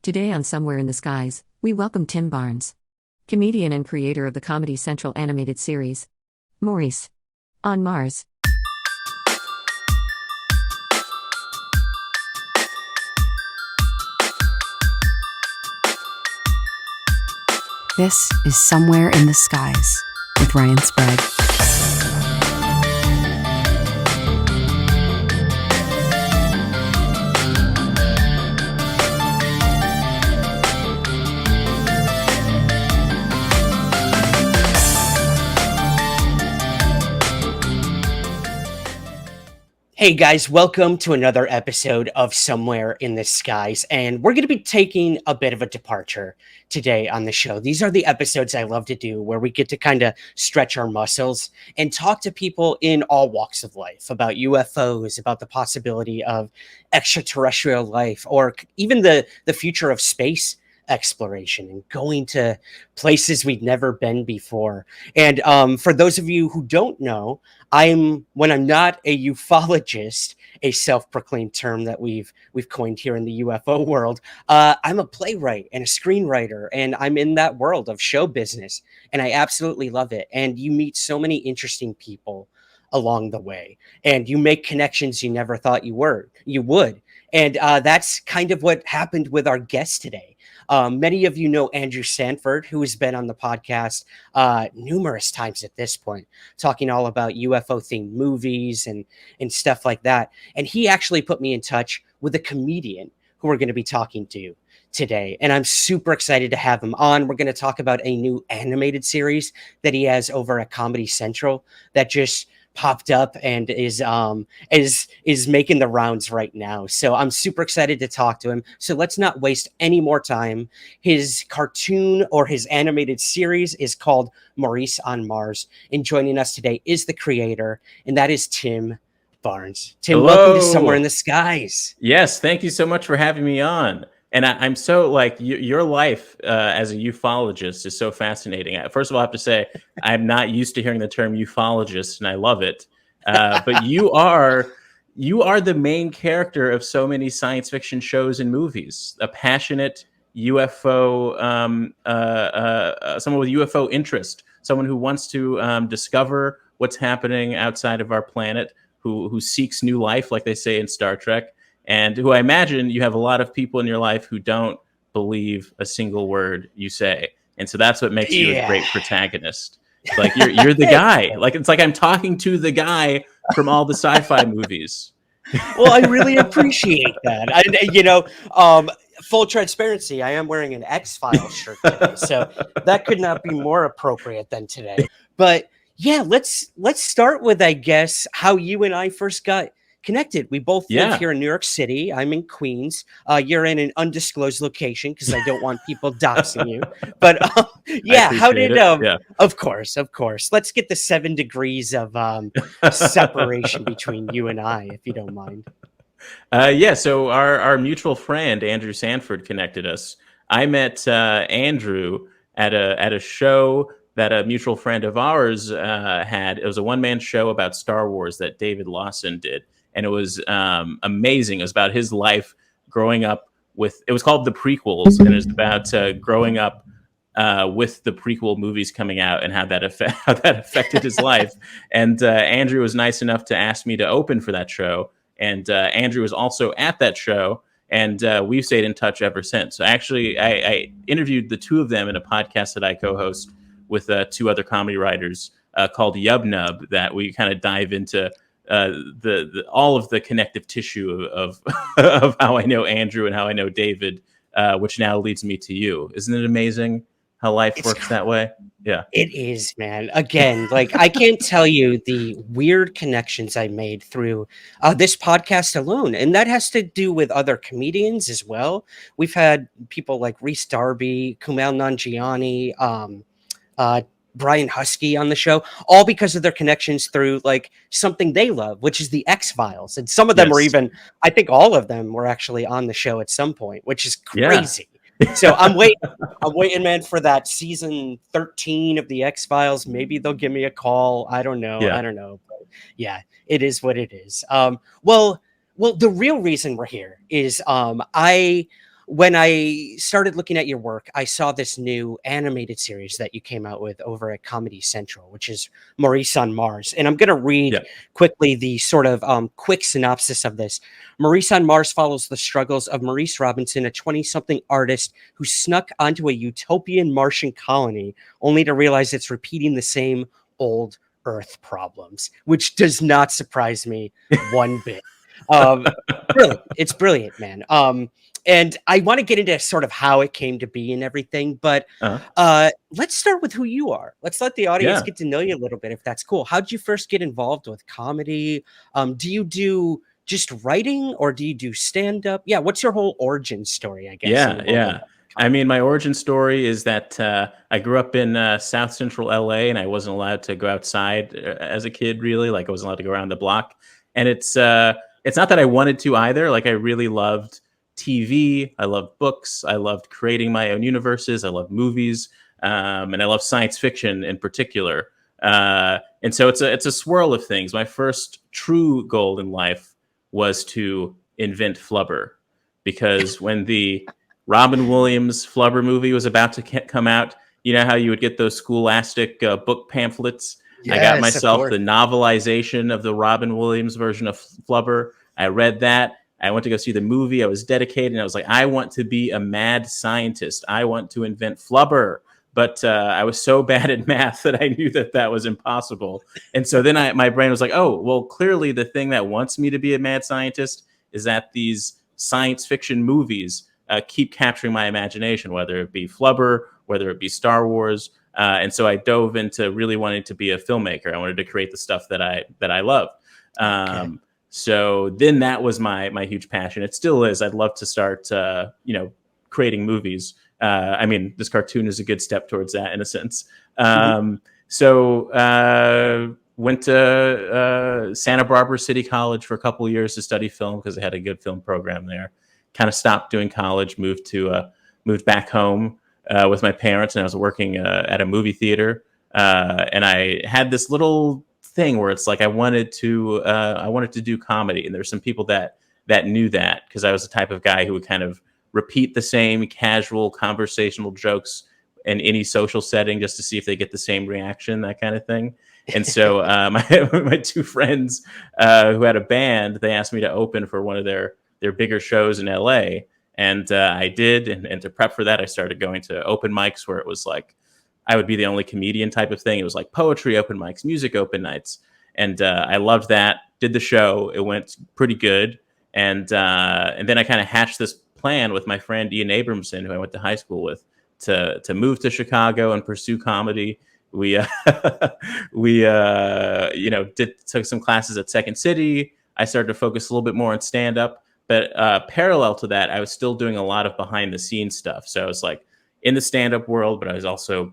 Today on Somewhere in the Skies, we welcome Tim Barnes, comedian and creator of the Comedy Central animated series, Maurice, on Mars. This is Somewhere in the Skies with Ryan Sprague. Hey guys, welcome to another episode of Somewhere in the Skies, and we're going to be taking a bit of a departure today on the show. These are the episodes I love to do where we get to kind of stretch our muscles and talk to people in all walks of life about UFOs, about the possibility of extraterrestrial life, or even the future of space exploration and going to places we've never been before. And for those of you who don't know, when I'm not a ufologist, a self-proclaimed term that we've coined here in the UFO world, I'm a playwright and a screenwriter, and I'm in that world of show business, and I absolutely love it. And you meet so many interesting people along the way, and you make connections you never thought you would. And that's kind of what happened with our guest today. Many of you know Andrew Sanford, who has been on the podcast numerous times at this point, talking all about UFO-themed movies and stuff like that. And he actually put me in touch with a comedian who we're going to be talking to today. And I'm super excited to have him on. We're going to talk about a new animated series that he has over at Comedy Central that just popped up and is making the rounds right now. So I'm super excited to talk to him. So let's not waste any more time. His cartoon or his animated series is called Maurice on Mars. And joining us today is the creator, and that is Tim Barnes. Tim, Hello. Welcome to Somewhere in the Skies. Yes, thank you so much for having me on. And I'm so your life as a ufologist is so fascinating. First of all, I have to say I'm not used to hearing the term ufologist, and I love it. But you are the main character of so many science fiction shows and movies. A passionate UFO, someone with UFO interest, someone who wants to discover what's happening outside of our planet, who seeks new life, like they say in Star Trek. And who I imagine you have a lot of people in your life who don't believe a single word you say. And so that's what makes you a great protagonist. Like you're the guy. Like it's like I'm talking to the guy from all the sci-fi movies. Well, I really appreciate that. Full transparency, I am wearing an X-Files shirt today, so that could not be more appropriate than today. But yeah, let's start with, I guess, how you and I first got connected. We both live here in New York City. I'm in Queens. You're in an undisclosed location because I don't want people doxing you. But how did Of course. Let's get the 7 degrees of separation between you and I, if you don't mind. So our mutual friend Andrew Sanford connected us. I met Andrew at a show that a mutual friend of ours had. It was a one-man show about Star Wars that David Lawson did. And it was amazing. It was about his life growing up with, it was called The Prequels, and it was about growing up with the prequel movies coming out and how that affected his life. And Andrew was nice enough to ask me to open for that show. And Andrew was also at that show, and we've stayed in touch ever since. So actually, I interviewed the two of them in a podcast that I co-host with 2 other comedy writers called Yub Nub, that we kind of dive into the all of the connective tissue of of how I know Andrew and how I know David, which now leads me to you. Isn't it amazing how life works that way? Yeah, it is, man. Again, like I can't tell you the weird connections I made through this podcast alone, and that has to do with other comedians as well. We've had people like Reese Darby, Kumail Nanjiani, Brian Husky on the show, all because of their connections through like something they love, which is the X-Files. And some of them were even, I think all of them were actually on the show at some point, which is crazy. So I'm waiting, man, for that season 13 of the X-Files. Maybe they'll give me a call. I don't know. But yeah, it is what it is. Well, the real reason we're here is when I started looking at your work, I saw this new animated series that you came out with over at Comedy Central, which is Maurice on Mars. And I'm going to read Yeah. quickly the sort of quick synopsis of this. Maurice on Mars follows the struggles of Maurice Robinson, a 20-something artist who snuck onto a utopian Martian colony, only to realize it's repeating the same old Earth problems, which does not surprise me one bit. Brilliant. It's brilliant, man. And I want to get into sort of how it came to be and everything, but Uh, let's start with who you are. Let's let the audience yeah. get to know you a little bit, if that's cool. How did you first get involved with comedy? Do you do just writing or do you do stand up? Yeah, what's your whole origin story, I guess, in Yeah, the world of yeah. I mean, my origin story is that I grew up in South Central LA, and I wasn't allowed to go outside as a kid. Really, like I wasn't allowed to go around the block. And it's not that I wanted to either. Like I really loved TV. I loved books. I loved creating my own universes. I loved movies, and I love science fiction in particular. And so it's a swirl of things. My first true goal in life was to invent flubber, because when the Robin Williams Flubber movie was about to come out, you know how you would get those scholastic book pamphlets? I got Yes, of myself course. the novelization of the Robin Williams version of Flubber. I read that. I went to go see the movie. I was dedicated. And I was like, I want to be a mad scientist. I want to invent Flubber. But I was so bad at math that I knew that that was impossible. And so then my brain was like, oh, well, clearly the thing that wants me to be a mad scientist is that these science fiction movies keep capturing my imagination, whether it be Flubber, whether it be Star Wars. And so I dove into really wanting to be a filmmaker. I wanted to create the stuff that I love. Okay. So then that was my huge passion. It still is. I'd love to start, creating movies. I mean, this cartoon is a good step towards that in a sense. So went to Santa Barbara City College for a couple of years to study film because they had a good film program there. Kind of stopped doing college, moved back home with my parents, and I was working at a movie theater. And I had this little thing where it's like I wanted to do comedy, and there's some people that knew that, because I was the type of guy who would kind of repeat the same casual conversational jokes in any social setting just to see if they get the same reaction, that kind of thing. And so my two friends who had a band, they asked me to open for one of their bigger shows in LA. And I did. And to prep for that, I started going to open mics where it was like, I would be the only comedian type of thing. It was like poetry open mics, music open nights. And I loved that, did the show. It went pretty good. And then I kind of hatched this plan with my friend Ian Abramson, who I went to high school with, to move to Chicago and pursue comedy. We took some classes at Second City. I started to focus a little bit more on stand up, but parallel to that, I was still doing a lot of behind the scenes stuff. So I was like in the stand up world, but I was also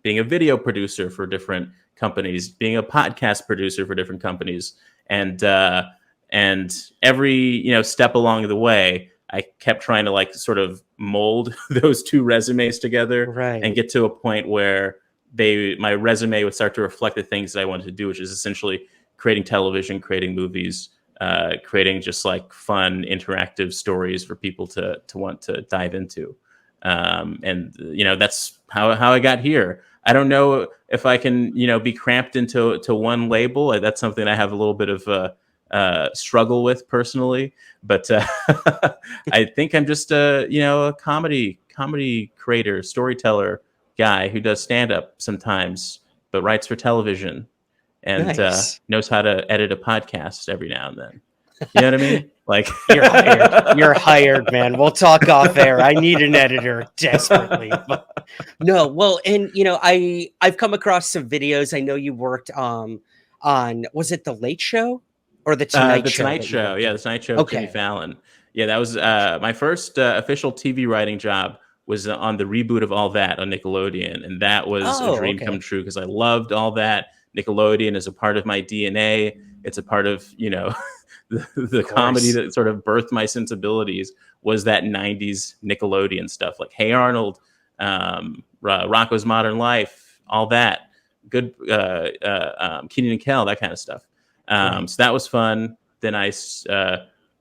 being a video producer for different companies, being a podcast producer for different companies, and every step along the way, I kept trying to like sort of mold those two resumes together and Right. get to a point where my resume would start to reflect the things that I wanted to do, which is essentially creating television, creating movies, creating just like fun, interactive stories for people to want to dive into. And that's how I got here. I don't know if I can, be cramped into one label. That's something I have a little bit of struggle with personally, but I think I'm just a comedy creator, storyteller guy who does stand up sometimes, but writes for television and Nice. knows how to edit a podcast every now and then. You know what I mean? Like You're hired. You're hired, man. We'll talk off air. I need an editor desperately. But no, well, and I've come across some videos. I know you worked on, was it the Late Show or the Tonight The Show Tonight that you Show. worked Yeah, on? the Tonight Show with Jimmy Okay. Fallon. Yeah, that was my first official TV writing job was on the reboot of All That on Nickelodeon. And that was a Oh, dream come okay. true because I loved All That. Nickelodeon is a part of my DNA. It's a part of, the Of comedy course. that sort of birthed my sensibilities was that 90s Nickelodeon stuff like Hey Arnold, Rocko's Modern Life, all that. Good Kenan and Kel, that kind of stuff. Right. So that was fun. Then I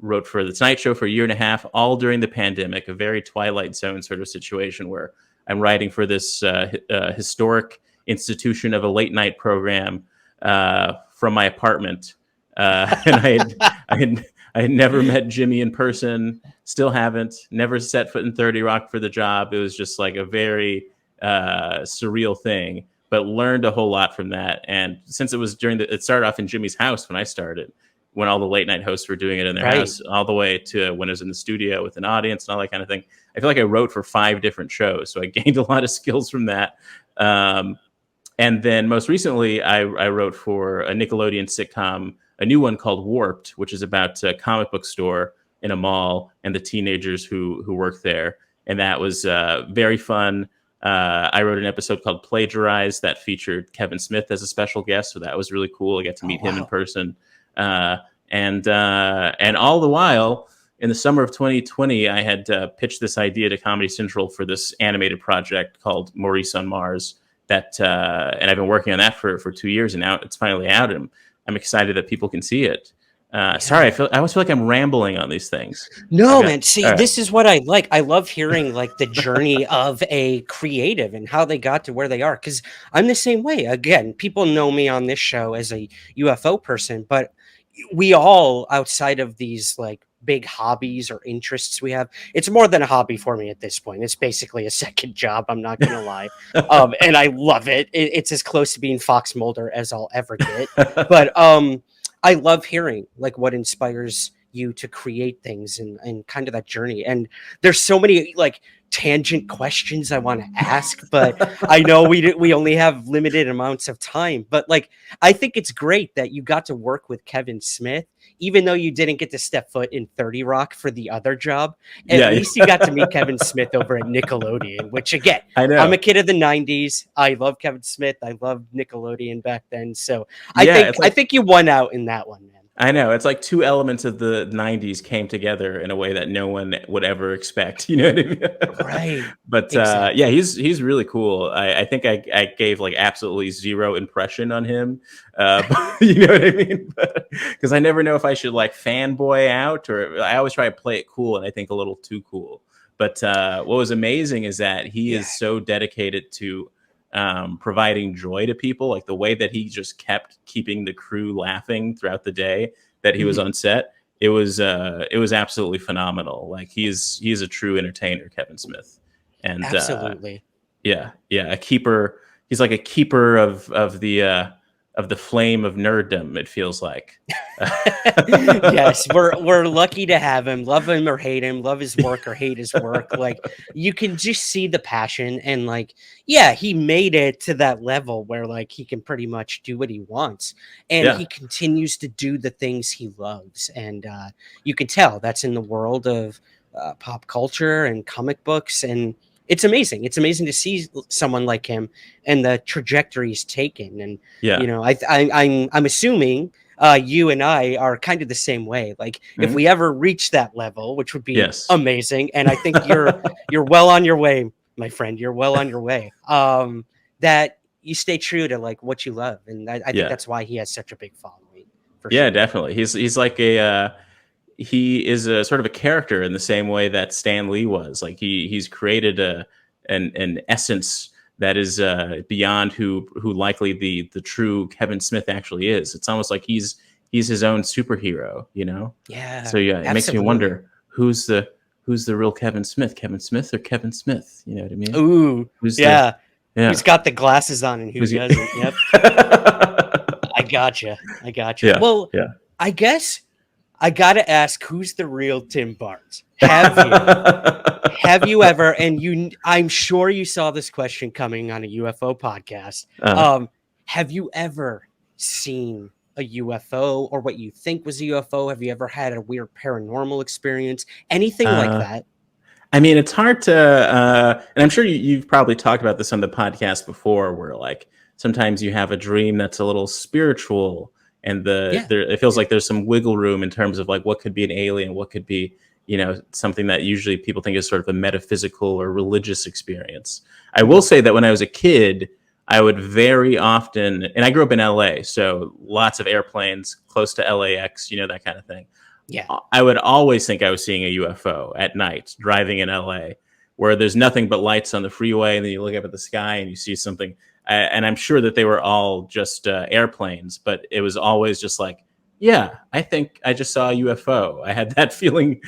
wrote for the Tonight Show for a year and a half, all during the pandemic, a very Twilight Zone sort of situation where I'm writing for this historic institution of a late night program from my apartment. And I had never met Jimmy in person, still haven't, never set foot in 30 Rock for the job. It was just like a very surreal thing, but learned a whole lot from that. And since it was it started off in Jimmy's house when I started, when all the late night hosts were doing it in their house, all the way to when it was in the studio with an audience and all that kind of thing. I feel like I wrote for 5 different shows, so I gained a lot of skills from that. And then most recently, I wrote for a Nickelodeon sitcom, a new one called Warped, which is about a comic book store in a mall and the teenagers who work there. And that was very fun. I wrote an episode called Plagiarize that featured Kevin Smith as a special guest, so that was really cool. I got to meet him in person. And all the while, in the summer of 2020, I had pitched this idea to Comedy Central for this animated project called Maurice on Mars. And I've been working on that for 2 years, and now it's finally out, and I'm excited that people can see it. Sorry, I always feel like I'm rambling on these things. No, man. See, this is what I like. I love hearing like the journey of a creative and how they got to where they are. Because I'm the same way. Again, people know me on this show as a UFO person, but we all, outside of these like big hobbies or interests we have, it's more than a hobby for me at this point. It's basically a second job. I'm not gonna lie, and I love it. It's as close to being Fox Mulder as I'll ever get. But I love hearing like what inspires you to create things and kind of that journey. And there's so many like tangent questions I want to ask, but I know we only have limited amounts of time. But like, I think it's great that you got to work with Kevin Smith, even though you didn't get to step foot in 30 Rock for the other job. At least you got to meet Kevin Smith over at Nickelodeon, which again, I know. I'm a kid of the 90s. I love Kevin Smith. I loved Nickelodeon back then. So I think you won out in that one, man. I know. It's like 2 elements of the 90s came together in a way that no one would ever expect. You know what I mean? Right. But exactly. Yeah, he's really cool. I think I gave like absolutely 0 impression on him. You know what I mean? Because I never know if I should like fanboy out, or I always try to play it cool, and I think a little too cool. But what was amazing is that he is so dedicated to providing joy to people, like the way that he just kept keeping the crew laughing throughout the day that he was on set. It was absolutely phenomenal. Like he is a true entertainer, Kevin Smith. And absolutely. A keeper. He's like a keeper of the flame of nerddom, it feels like. Yes, we're lucky to have him. Love him or hate him, love his work or hate his work. Like you can just see the passion, and like, yeah, he made it to that level where like he can pretty much do what he wants, and he continues to do the things he loves. And you can tell that's in the world of pop culture and comic books, and it's amazing. It's amazing to see someone like him and the trajectory he's taken. And you know, I'm assuming you and I are kind of the same way. Like if we ever reach that level, which would be amazing, and I think you're well on your way, my friend. You're well on your way. That you stay true to like what you love, and I think that's why he has such a big following. For sure. Definitely. He's like he is a sort of a character in the same way that Stan Lee was. Like he's created an essence that is beyond who likely the true Kevin Smith actually is. It's almost like he's his own superhero, you know? Yeah. So it makes me wonder who's the real Kevin Smith or Kevin Smith? You know what I mean? Ooh, who's got the glasses on and who doesn't? Yep. I gotcha. Yeah. Well, I guess I gotta ask, who's the real Tim Barnes? Have you ever? And I'm sure you saw this question coming on a UFO podcast. Have you ever seen a UFO, or what you think was a UFO? Have you ever had a weird paranormal experience? Anything like that? I mean, it's hard to, and I'm sure you've probably talked about this on the podcast before, where like sometimes you have a dream that's a little spiritual. And it feels like there's some wiggle room in terms of like what could be an alien, what could be, you know, something that usually people think is sort of a metaphysical or religious experience. I will say that when I was a kid, I would very often, and I grew up in LA, so lots of airplanes, close to LAX, you know, that kind of thing. Yeah. I would always think I was seeing a UFO at night driving in LA, where there's nothing but lights on the freeway, and then you look up at the sky and you see something. And I'm sure that they were all just airplanes, but it was always just like, yeah, I think I just saw a UFO. I had that feeling,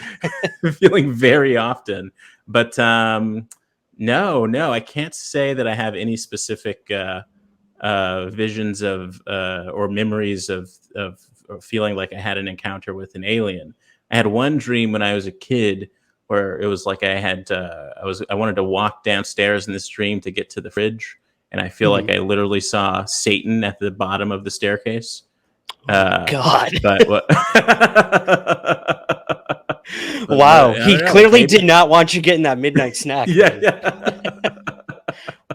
feeling very often. But no, I can't say that I have any specific visions of or memories of feeling like I had an encounter with an alien. I had one dream when I was a kid where it was like I wanted to walk downstairs in this dream to get to the fridge, and I feel like I literally saw Satan at the bottom of the staircase. God. But what? Wow. I He don't know, clearly maybe- did not want you getting that midnight snack. Yeah, man. yeah.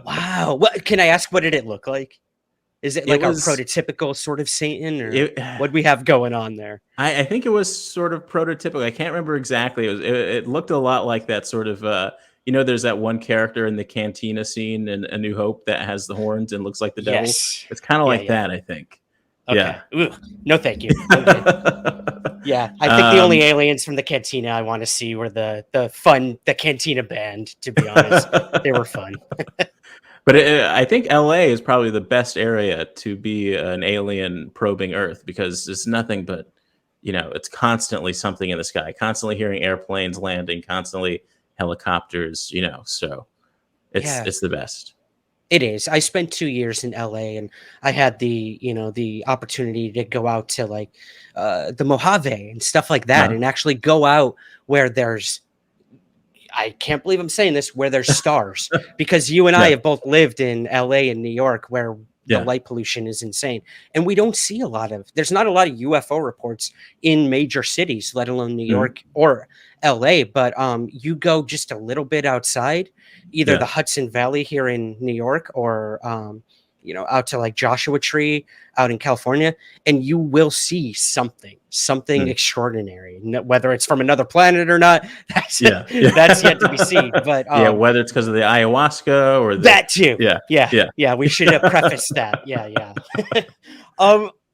Wow. What can I ask? What did it look like? Is it It like our was- prototypical sort of Satan, or It- what we have going on there? I think it was sort of prototypical. I can't remember exactly. It looked a lot like that sort of. There's that one character in the cantina scene in A New Hope that has the horns and looks like the devil. Yes. It's kind of Yeah, like yeah. that, I think. Okay. Yeah. Ooh, no, thank you. Okay. Yeah, I think the only aliens from the cantina I want to see were the cantina band. To be honest, they were fun. But I think LA is probably the best area to be an alien probing Earth, because it's nothing but, it's constantly something in the sky, constantly hearing airplanes landing, constantly helicopters, so Yeah. it's the best. It is. I spent 2 years in LA, and I had the opportunity to go out to like the Mojave and stuff like that, Uh-huh. and actually go out where there's, I can't believe I'm saying this, where there's stars, because you and I Yeah. have both lived in LA and New York, where the Yeah. light pollution is insane. And we don't see there's not a lot of UFO reports in major cities, let alone New Mhm. York or LA. But you go just a little bit outside, either Yeah. the Hudson Valley here in New York, or out to like Joshua Tree out in California, and you will see something Hmm. extraordinary. Whether it's from another planet or not, that's Yeah. that's yet to be seen. But Yeah, whether it's because of the ayahuasca or that too. Yeah. Yeah. We should have prefaced that. Yeah.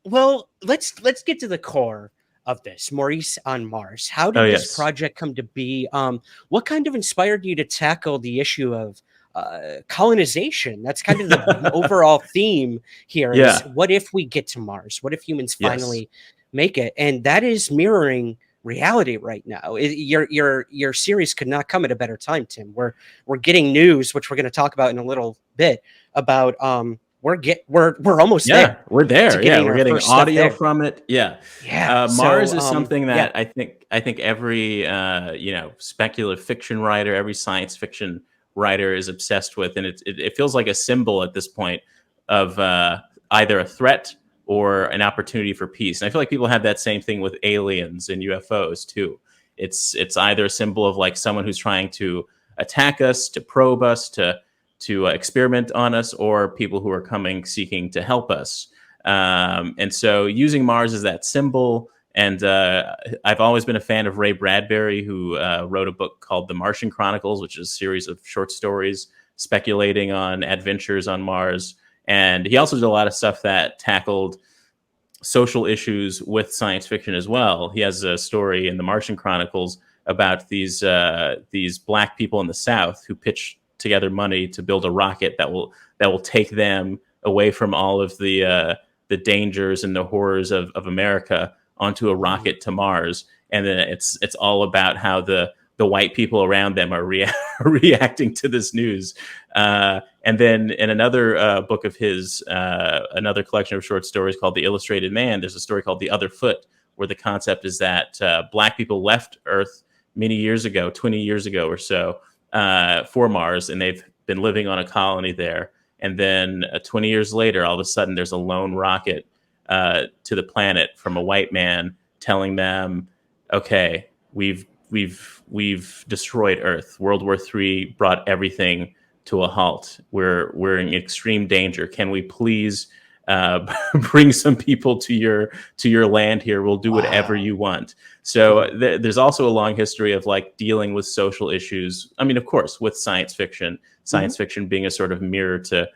Well, let's get to the core of this. Maurice on Mars. How did this yes. project come to be? What kind of inspired you to tackle the issue of colonization? That's kind of the overall theme here. Yeah. Is what if we get to Mars? What if humans Yes. finally make it? And that is mirroring reality right now. Your series could not come at a better time, Tim. We're getting news, which we're going to talk about in a little bit, about we're almost there. We're there. to Yeah, getting we're our getting first step audio there. from it. Yeah. Yeah. Mars So, is something that yeah. I think every speculative fiction writer, every science fiction writer is obsessed with, and it feels like a symbol at this point of either a threat or an opportunity for peace. And I feel like people have that same thing with aliens and UFOs too. It's either a symbol of like someone who's trying to attack us, to probe us, to experiment on us, or people who are coming seeking to help us. And so using Mars as that symbol. And I've always been a fan of Ray Bradbury, who wrote a book called The Martian Chronicles, which is a series of short stories speculating on adventures on Mars. And he also did a lot of stuff that tackled social issues with science fiction as well. He has a story in The Martian Chronicles about these black people in the South who pitched together money to build a rocket that will take them away from all of the dangers and the horrors of America onto a rocket to Mars. And then it's all about how the white people around them are reacting to this news. And then in another book of his, another collection of short stories called The Illustrated Man, there's a story called The Other Foot, where the concept is that black people left Earth many years ago, 20 years ago or so, for Mars, and they've been living on a colony there. And then 20 years later, all of a sudden, there's a lone rocket to the planet from a white man telling them, "Okay, we've destroyed Earth. World War III brought everything to a halt. We're in extreme danger. Can we please bring some people to your land here? We'll do whatever you want." So there's also a long history of like dealing with social issues. I mean, of course, with science fiction being a sort of mirror to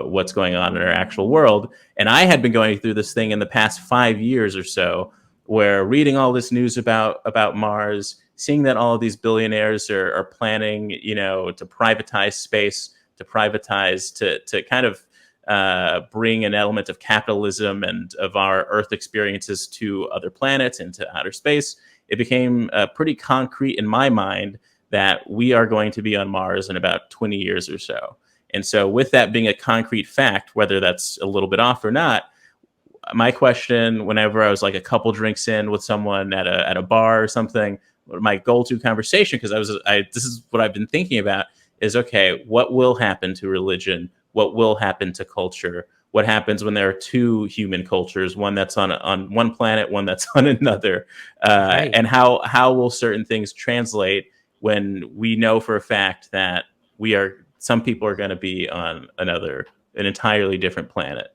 what's going on in our actual world. And I had been going through this thing in the past 5 years or so where reading all this news about Mars, seeing that all of these billionaires are planning, to privatize space, to kind of bring an element of capitalism and of our Earth experiences to other planets and to outer space, it became pretty concrete in my mind that we are going to be on Mars in about 20 years or so. And so with that being a concrete fact, whether that's a little bit off or not, my question whenever I was like a couple drinks in with someone at a bar or something, my go-to conversation, because this is what I've been thinking about, is okay, what will happen to religion? What will happen to culture? What happens when there are two human cultures, one that's on one planet, one that's on another? Right. And how will certain things translate when we know for a fact that some people are going to be on an entirely different planet?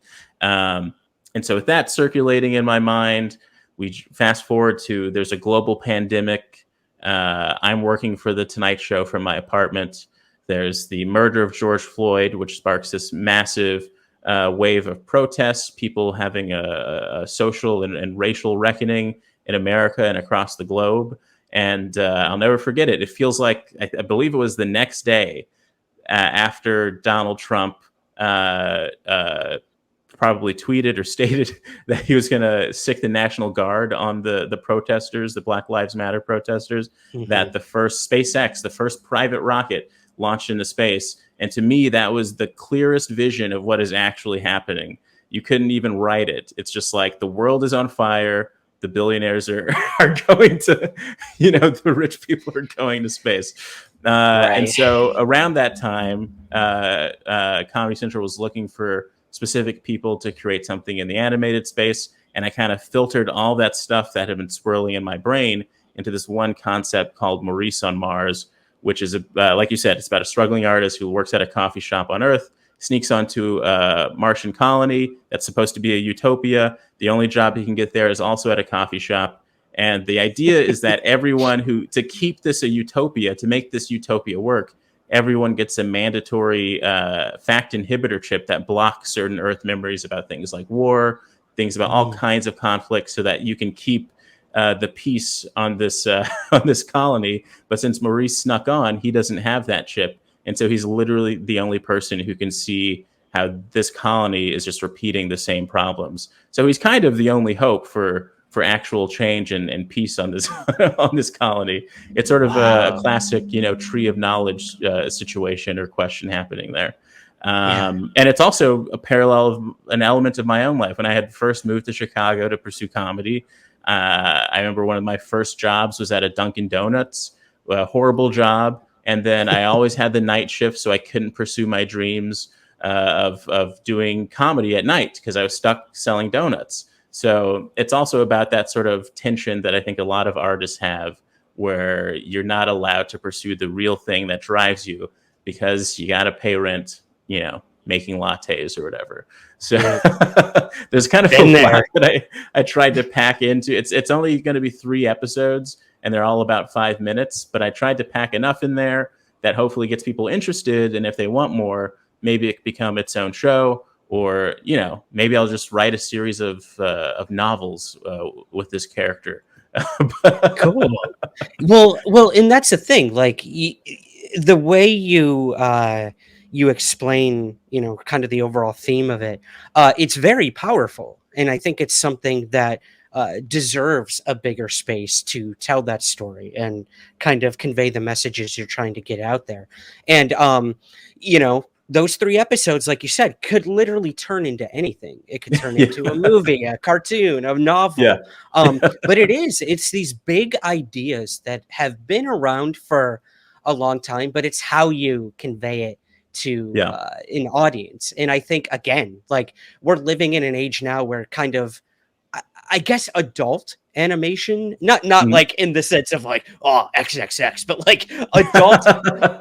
And so with that circulating in my mind, we fast forward to there's a global pandemic. I'm working for the Tonight Show from my apartment. There's the murder of George Floyd, which sparks this massive wave of protests, people having a social and racial reckoning in America and across the globe. And I'll never forget it. It feels like, I believe it was the next day after Donald Trump probably tweeted or stated that he was going to sick the National Guard on the protesters, the Black Lives Matter protesters, that the first SpaceX, the first private rocket launched into space. And to me, that was the clearest vision of what is actually happening. You couldn't even write it. It's just like the world is on fire. The billionaires are going to, the rich people are going to space. Right. And so around that time, Comedy Central was looking for specific people to create something in the animated space. And I kind of filtered all that stuff that had been swirling in my brain into this one concept called Maurice on Mars, which is, like you said, it's about a struggling artist who works at a coffee shop on Earth, sneaks onto a Martian colony that's supposed to be a utopia. The only job he can get there is also at a coffee shop. And the idea is that to keep this a utopia, to make this utopia work, everyone gets a mandatory fact inhibitor chip that blocks certain Earth memories about things like war, things about all kinds of conflicts, so that you can keep the peace on this on this colony. But since Maurice snuck on, he doesn't have that chip. And so he's literally the only person who can see how this colony is just repeating the same problems. So he's kind of the only hope for actual change and peace on this on this colony. It's sort of a classic, tree of knowledge situation or question happening there. And it's also a parallel of an element of my own life. When I had first moved to Chicago to pursue comedy, I remember one of my first jobs was at a Dunkin' Donuts, a horrible job. And then I always had the night shift, so I couldn't pursue my dreams of doing comedy at night because I was stuck selling donuts. So it's also about that sort of tension that I think a lot of artists have, where you're not allowed to pursue the real thing that drives you because you got to pay rent, making lattes or whatever. So there's kind of a lot that I tried to pack into. It's only going to be 3 episodes, and they're all about 5 minutes, but I tried to pack enough in there that hopefully gets people interested. And if they want more, maybe it can become its own show, or, maybe I'll just write a series of novels with this character. Cool. Well, and that's the thing, like the way you explain, kind of the overall theme of it, it's very powerful. And I think it's something that deserves a bigger space to tell that story and kind of convey the messages you're trying to get out there. And, those 3 episodes, like you said, could literally turn into anything. It could turn into a movie, a cartoon, a novel. But it's these big ideas that have been around for a long time, but it's how you convey it to an audience. And I think, again, like, we're living in an age now where kind of, I guess, adult animation, not like in the sense of like, oh, XXX, but like adult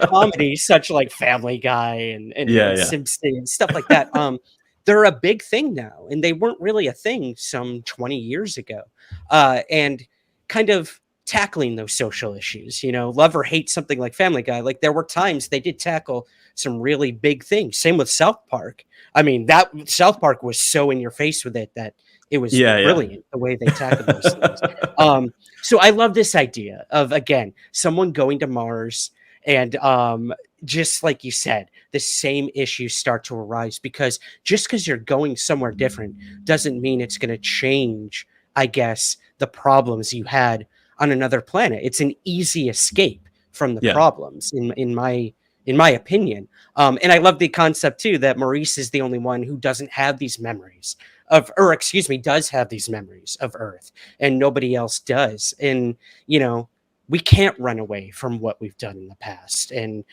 comedy, such like Family Guy and Simpsons and stuff like that. They're a big thing now, and they weren't really a thing some 20 years ago. And kind of tackling those social issues, love or hate something like Family Guy. Like, there were times they did tackle some really big things. Same with South Park. I mean, that South Park was so in your face with it that It was Yeah, brilliant the way they tackled those things. So I love this idea of, again, someone going to Mars and just like you said, the same issues start to arise, because just because you're going somewhere different doesn't mean it's going to change, I guess, the problems you had on another planet. It's an easy escape from the yeah, problems, in my opinion. And I love the concept too that Maurice is the only one who doesn't have these memories of, or excuse me, does have these memories of Earth, and nobody else does. And you know, we can't run away from what we've done in the past. And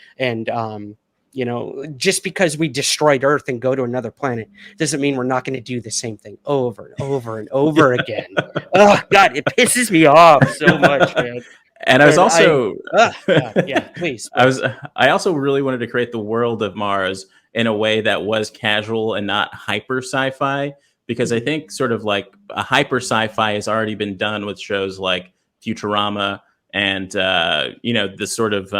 you know, just because we destroyed Earth and go to another planet doesn't mean we're not going to do the same thing over and over and over again. Oh God, it pisses me off so much, man. And I was And I, also, God, yeah, please, I was, please. I also really wanted to create the world of Mars in a way that was casual and not hyper sci-fi, because I Mhm. think sort of like a hyper sci-fi has already been done with shows like Futurama and you know, the sort of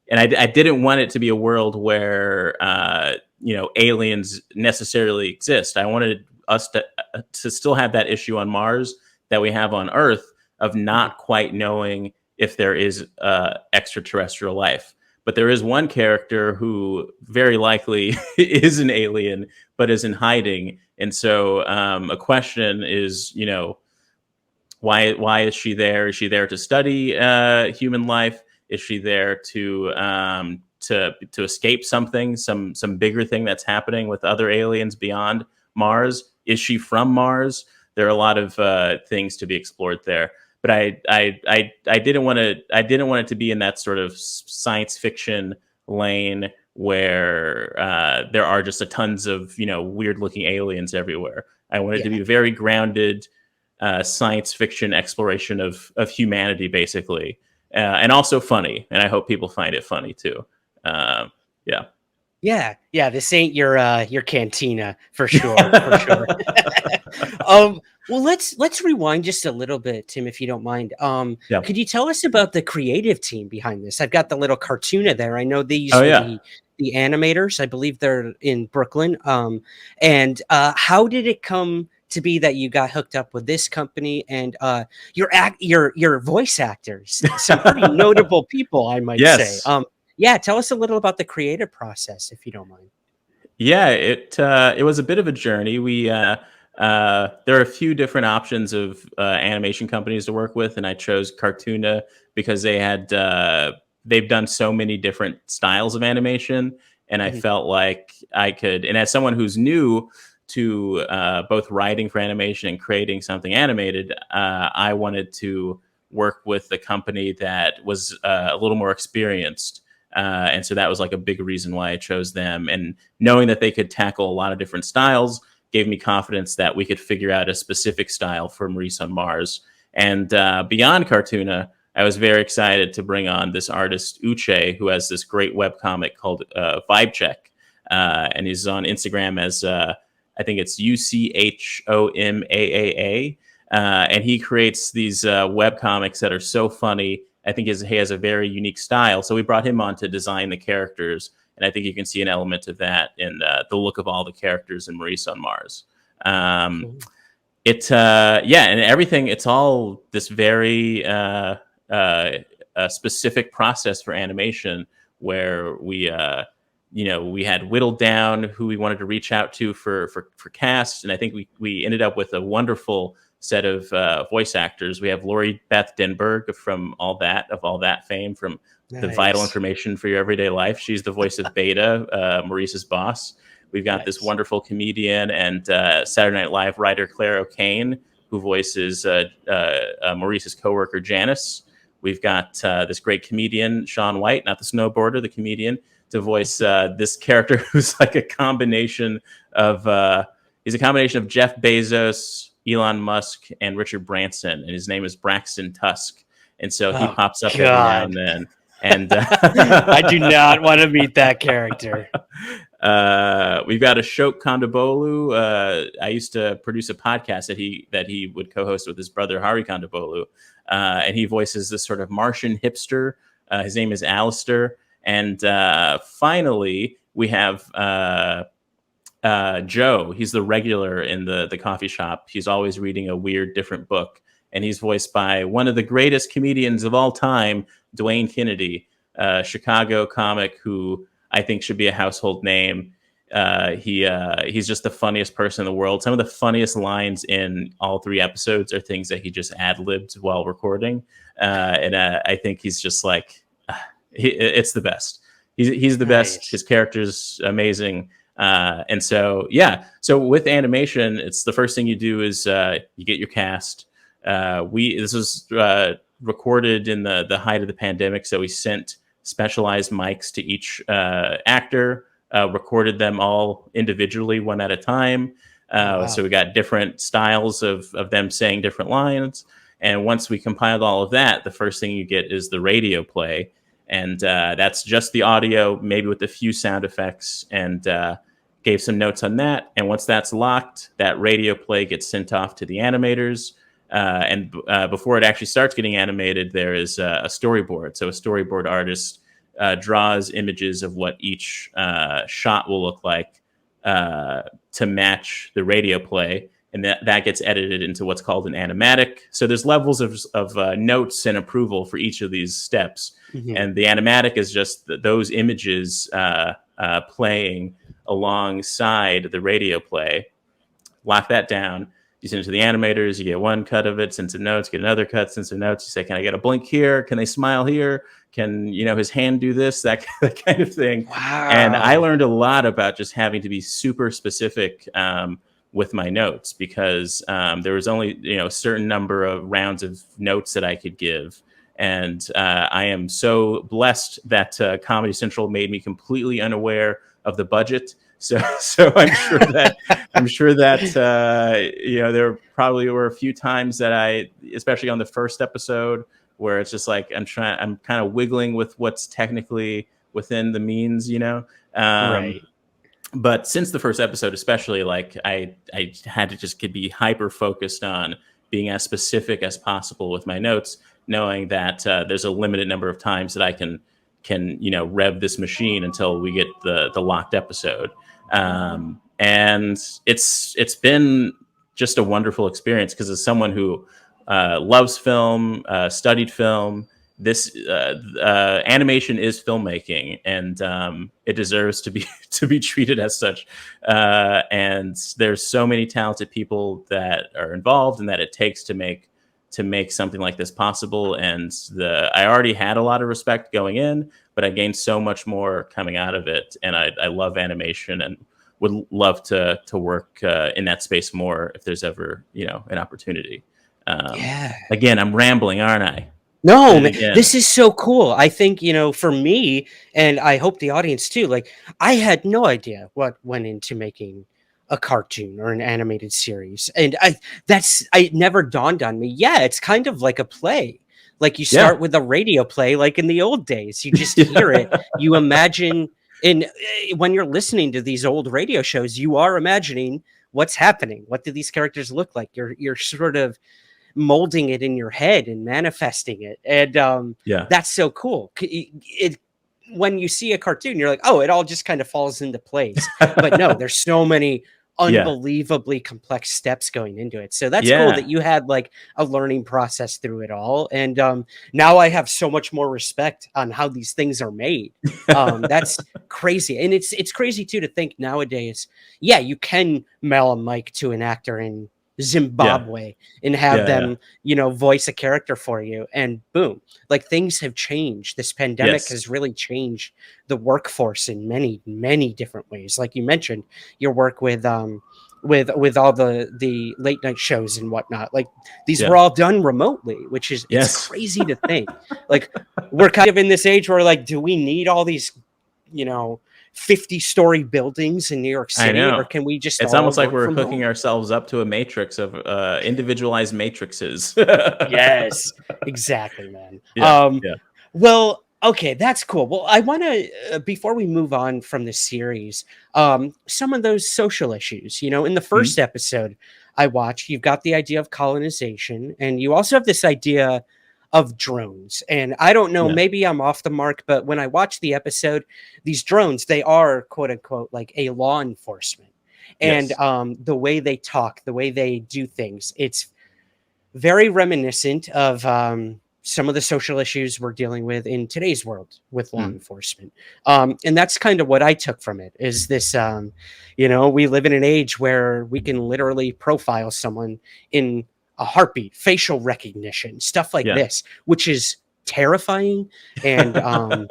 and I didn't want it to be a world where you know, aliens necessarily exist. I wanted us to still have that issue on Mars that we have on Earth of Mhm. not quite knowing if there is extraterrestrial life. But there is one character who very likely is an alien, but is in hiding. And so a question is, you know, why is she there? Is she there to study human life? Is she there to escape something, some bigger thing that's happening with other aliens beyond Mars? Is she from Mars? There are a lot of things to be explored there. But I didn't want to, it to be in that sort of science fiction lane where there are just a tons of, you know, weird looking aliens everywhere. I wanted to Yeah. be very grounded science fiction exploration of humanity, basically, and also funny. And I hope people find it funny too. Um, yeah. Yeah, yeah, this ain't your cantina for sure, for sure. Well, let's rewind just a little bit, Tim, if you don't mind. Yeah. Could you tell us about the creative team behind this? I've got the little Cartuna there. I know these Oh were yeah. the animators. I believe they're in Brooklyn. And how did it come to be that you got hooked up with this company and your voice actors, some pretty notable people, I might say. Yes. Yeah, tell us a little about the creative process, if you don't mind. Yeah, it was a bit of a journey. There are a few different options of animation companies to work with, and I chose Cartuna because they've done so many different styles of animation, and I Mhm. felt like I could. And as someone who's new to both writing for animation and creating something animated, I wanted to work with a company that was a little more experienced. And so that was like a big reason why I chose them. And knowing that they could tackle a lot of different styles gave me confidence that we could figure out a specific style for Maurice on Mars. And beyond Cartuna, I was very excited to bring on this artist Uche, who has this great webcomic called Vibe Check, and he's on Instagram as I think it's UCHOMAAA, and he creates these web comics that are so funny. I think he has a very unique style. So we brought him on to design the characters, and I think you can see an element of that in the look of all the characters in Maurice on Mars. Um, Cool. yeah, and everything. It's all this very uh, specific process for animation where you know, we had whittled down who we wanted to reach out to for cast, and I think we ended up with a wonderful set of voice actors. We have Lori Beth Danberg from All That fame, from the vital Nice. information for your everyday life. She's the voice of Beta, Maurice's boss. We've got this Nice. wonderful comedian and Saturday Night Live writer Clare O'Kane, who voices Maurice's coworker Janice. We've got this great comedian Sean White, not the snowboarder, the comedian, to voice this character who's like a combination of he's a combination of Jeff Bezos, Elon Musk, and Richard Branson, and his name is Braxton Tusk. And so he Oh pops up every now and God. then. And I do not want to meet that character. we've got Ashok Kondabolu. I used to produce a podcast that he would co-host with his brother Hari Kondabolu, and he voices this sort of Martian hipster. His name is Alistair. And finally, we have Joe. He's the regular in the coffee shop. He's always reading a weird, different book, and he's voiced by one of the greatest comedians of all time, Dwayne Kennedy, Chicago comic who I think should be a household name. He's just the funniest person in the world. Some of the funniest lines in all 3 episodes are things that he just ad-libbed while recording, and I think he's just like, it's the best. He's the best. His character's amazing. And so, so with animation, it's the first thing you do is you get your cast. This was recorded in the height of the pandemic, so we sent specialized mics to each actor, recorded them all individually, one at a time. Wow. So we got different styles of them saying different lines. And once we compiled all of that, the first thing you get is the radio play. And that's just the audio, maybe with a few sound effects, and gave some notes on that. And once that's locked, that radio play gets sent off to the animators. And before it actually starts getting animated, there is a storyboard. So a storyboard artist draws images of what each shot will look like to match the radio play. And that gets edited into what's called an animatic. So there's levels of notes and approval for each of these steps. Mm-hmm. And the animatic is just those images playing alongside the radio play. Lock that down. You send it to the animators. You get one cut of it, send some notes, get another cut, send some notes. You say, can I get a blink here? Can they smile here? Can, his hand do this? That kind of thing. Wow. And I learned a lot about just having to be super specific with my notes, because there was only a certain number of rounds of notes that I could give. And I am so blessed that Comedy Central made me completely unaware of the budget. So I'm sure that there probably were a few times that I, especially on the first episode, where it's just like I'm kind of wiggling with what's technically within the means, right. But since the first episode, especially, like I had to just be hyper focused on being as specific as possible with my notes, knowing that there's a limited number of times that I can rev this machine until we get the locked episode. And it's been just a wonderful experience, because as someone who loves film, studied film, this animation is filmmaking, and it deserves to be treated as such. And there's so many talented people that are involved, and that it takes to make something like this possible. And I already had a lot of respect going in, but I gained so much more coming out of it. And I love animation and would love to work in that space more if there's ever, an opportunity. Again, I'm rambling, aren't I? No, man, this is so cool. I think, for me, and I hope the audience too, like, I had no idea what went into making a cartoon or an animated series. And it never dawned on me. Yeah, it's kind of like a play. Like, you start with a radio play, like in the old days. You just hear it. You imagine, when you're listening to these old radio shows, you are imagining what's happening. What do these characters look like? You're sort of molding it in your head and manifesting it. And that's so cool. When you see a cartoon, you're like, oh, it all just kind of falls into place. But no, there's so many unbelievably complex steps going into it. So that's cool that you had like a learning process through it all. And now I have so much more respect on how these things are made. That's crazy. And it's crazy too to think nowadays, you can mail a mic to an actor in Zimbabwe and have them, voice a character for you, and boom, like, things have changed. This pandemic has really changed the workforce in many, many different ways. Like you mentioned, your work with all the late night shows and whatnot, like, these were all done remotely, which is it's crazy to think. Like, we're kind of in this age where, like, do we need all these 50-story buildings in New York City, or can we just? It's almost like we're hooking ourselves up to a matrix of individualized matrices. Yes, exactly, man. Well, okay, that's cool. Well, I want to before we move on from this series, some of those social issues. In the first episode I watched, you've got the idea of colonization, and you also have this idea of drones. And I don't know, maybe I'm off the mark, but when I watched the episode, these drones, they are quote unquote like a law enforcement. And Yes. the way they talk, the way they do things, it's very reminiscent of some of the social issues we're dealing with in today's world with law Mm. enforcement. And that's kind of what I took from it is this, we live in an age where we can literally profile someone in a heartbeat, facial recognition, stuff like Yeah. this, which is terrifying and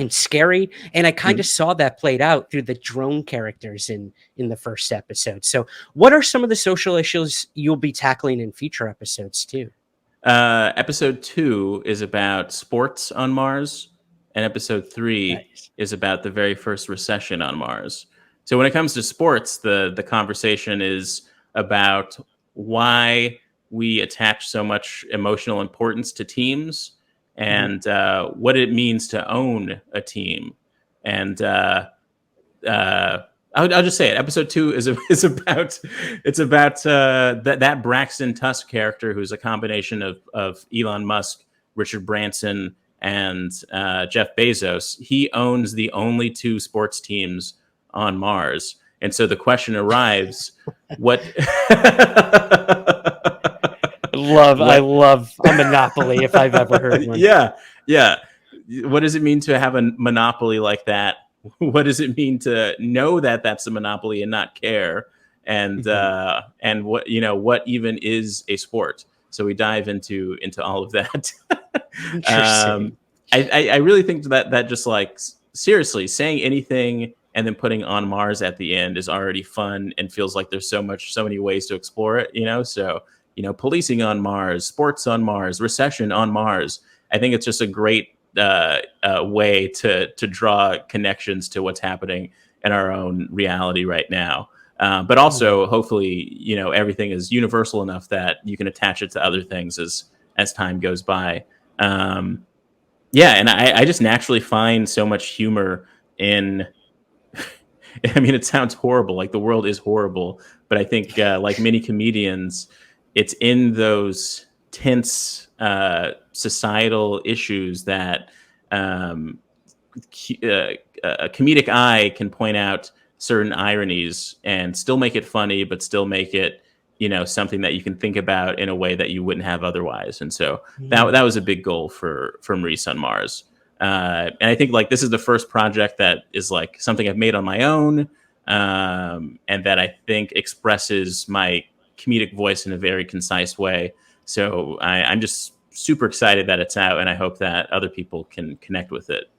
scary. And I kind of saw that played out through the drone characters in the first episode. So what are some of the social issues you'll be tackling in future episodes too? Episode 2 is about sports on Mars, and episode 3 Nice. is about the very first recession on Mars. So when it comes to sports, the conversation is about why we attach so much emotional importance to teams, and what it means to own a team. And I'll just say it. Episode 2 is about that Braxton Tusk character, who's a combination of Elon Musk, Richard Branson, and Jeff Bezos. He owns the only 2 sports teams on Mars, and so the question arrives: what? I love a monopoly if I've ever heard one. Yeah. What does it mean to have a monopoly like that? What does it mean to know that that's a monopoly and not care? And what even is a sport? So we dive into all of that. Interesting. I really think that just like seriously saying anything and then putting on Mars at the end is already fun and feels like there's so many ways to explore it. So policing on Mars, sports on Mars, recession on Mars. I think it's just a great way to draw connections to what's happening in our own reality right now. But also, hopefully, everything is universal enough that you can attach it to other things as time goes by. And I just naturally find so much humor in. I mean, it sounds horrible, like the world is horrible, but I think like many comedians, it's in those tense societal issues that a comedic eye can point out certain ironies and still make it funny, but still make it, something that you can think about in a way that you wouldn't have otherwise. And so that was a big goal for Maurice on Mars. And I think like this is the first project that is like something I've made on my own, and that I think expresses my comedic voice in a very concise way. So I'm just super excited that it's out, and I hope that other people can connect with it.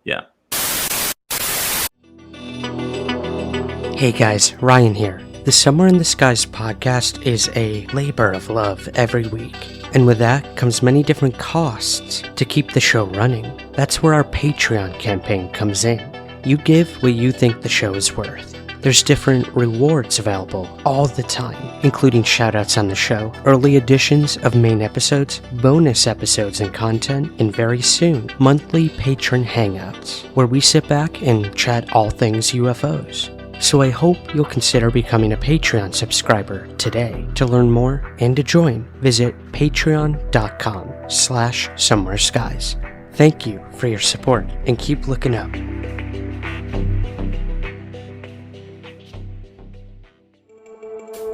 Yeah. Hey guys, Ryan here. The Somewhere in the Skies podcast is a labor of love every week. And with that comes many different costs to keep the show running. That's where our Patreon campaign comes in. You give what you think the show is worth. There's different rewards available all the time, including shoutouts on the show, early editions of main episodes, bonus episodes and content, and very soon, monthly patron hangouts, where we sit back and chat all things UFOs. So I hope you'll consider becoming a Patreon subscriber today. To learn more and to join, visit patreon.com/somewhereskies. Thank you for your support and keep looking up.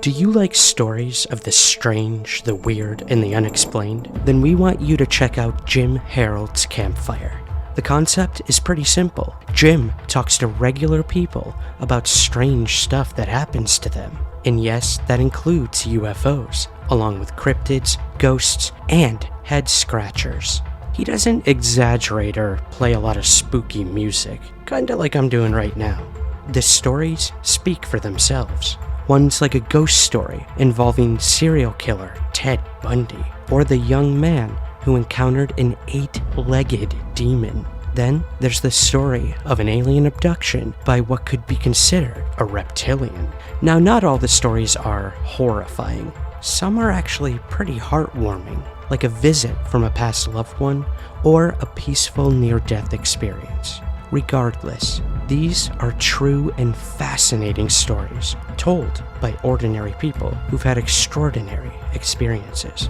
Do you like stories of the strange, the weird, and the unexplained? Then we want you to check out Jim Harold's Campfire. The concept is pretty simple. Jim talks to regular people about strange stuff that happens to them. And yes, that includes UFOs, along with cryptids, ghosts, and head scratchers. He doesn't exaggerate or play a lot of spooky music, kinda like I'm doing right now. The stories speak for themselves. One's like a ghost story involving serial killer Ted Bundy, or the young man who encountered an 8-legged demon. Then there's the story of an alien abduction by what could be considered a reptilian. Now, not all the stories are horrifying. Some are actually pretty heartwarming, like a visit from a past loved one or a peaceful near-death experience. Regardless, these are true and fascinating stories told by ordinary people who've had extraordinary experiences.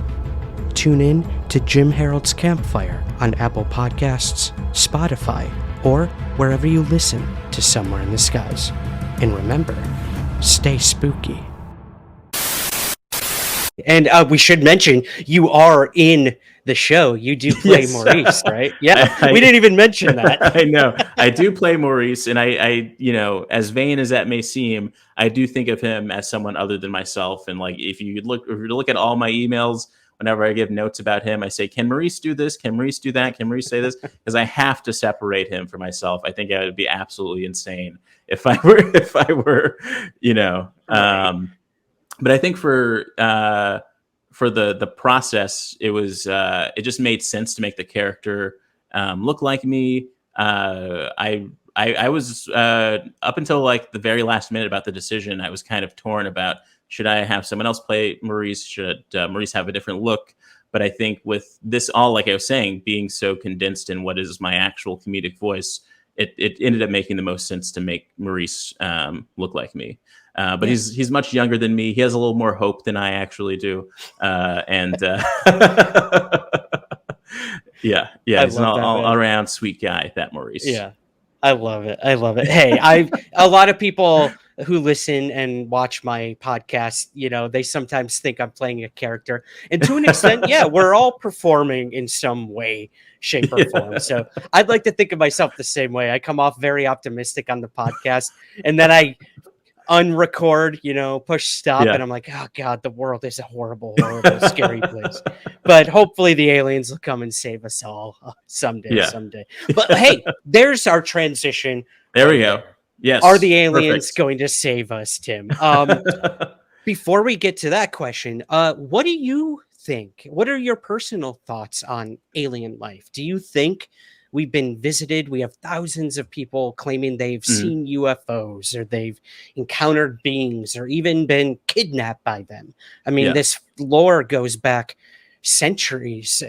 Tune in to Jim Harold's Campfire on Apple Podcasts, Spotify, or wherever you listen to Somewhere in the Skies. And remember, stay spooky. And we should mention, you are in the show. You do play Yes. Maurice, right? Yeah, we didn't even mention that. I know. I do play Maurice, and I, as vain as that may seem, I do think of him as someone other than myself. And like, if you look at all my emails, whenever I give notes about him, I say, "Can Maurice do this? Can Maurice do that? Can Maurice say this?" Because I have to separate him from myself. I think I would be absolutely insane if I were, Right. But I think for the process, it just made sense to make the character look like me. I was up until like the very last minute about the decision. I was kind of torn about, should I have someone else play Maurice? Should Maurice have a different look? But I think with this all, like I was saying, being so condensed in what is my actual comedic voice, it ended up making the most sense to make Maurice look like me. But he's much younger than me. He has a little more hope than I actually do. Yeah, he's an all around sweet guy, that Maurice. Yeah, I love it. I love it. Hey, a lot of people who listen and watch my podcast, they sometimes think I'm playing a character, and to an extent, yeah, we're all performing in some way, shape, or form. So I'd like to think of myself the same way. I come off very optimistic on the podcast, and then I unrecord, push stop, and I'm like, oh god, the world is a horrible, horrible, scary place. But hopefully the aliens will come and save us all someday. But hey, there's our transition. There we go. Yes. Are the aliens going to save us, Tim? Before we get to that question, what do you think? What are your personal thoughts on alien life? Do you think we've been visited? We have thousands of people claiming they've seen UFOs, or they've encountered beings, or even been kidnapped by them. I mean, this lore goes back centuries,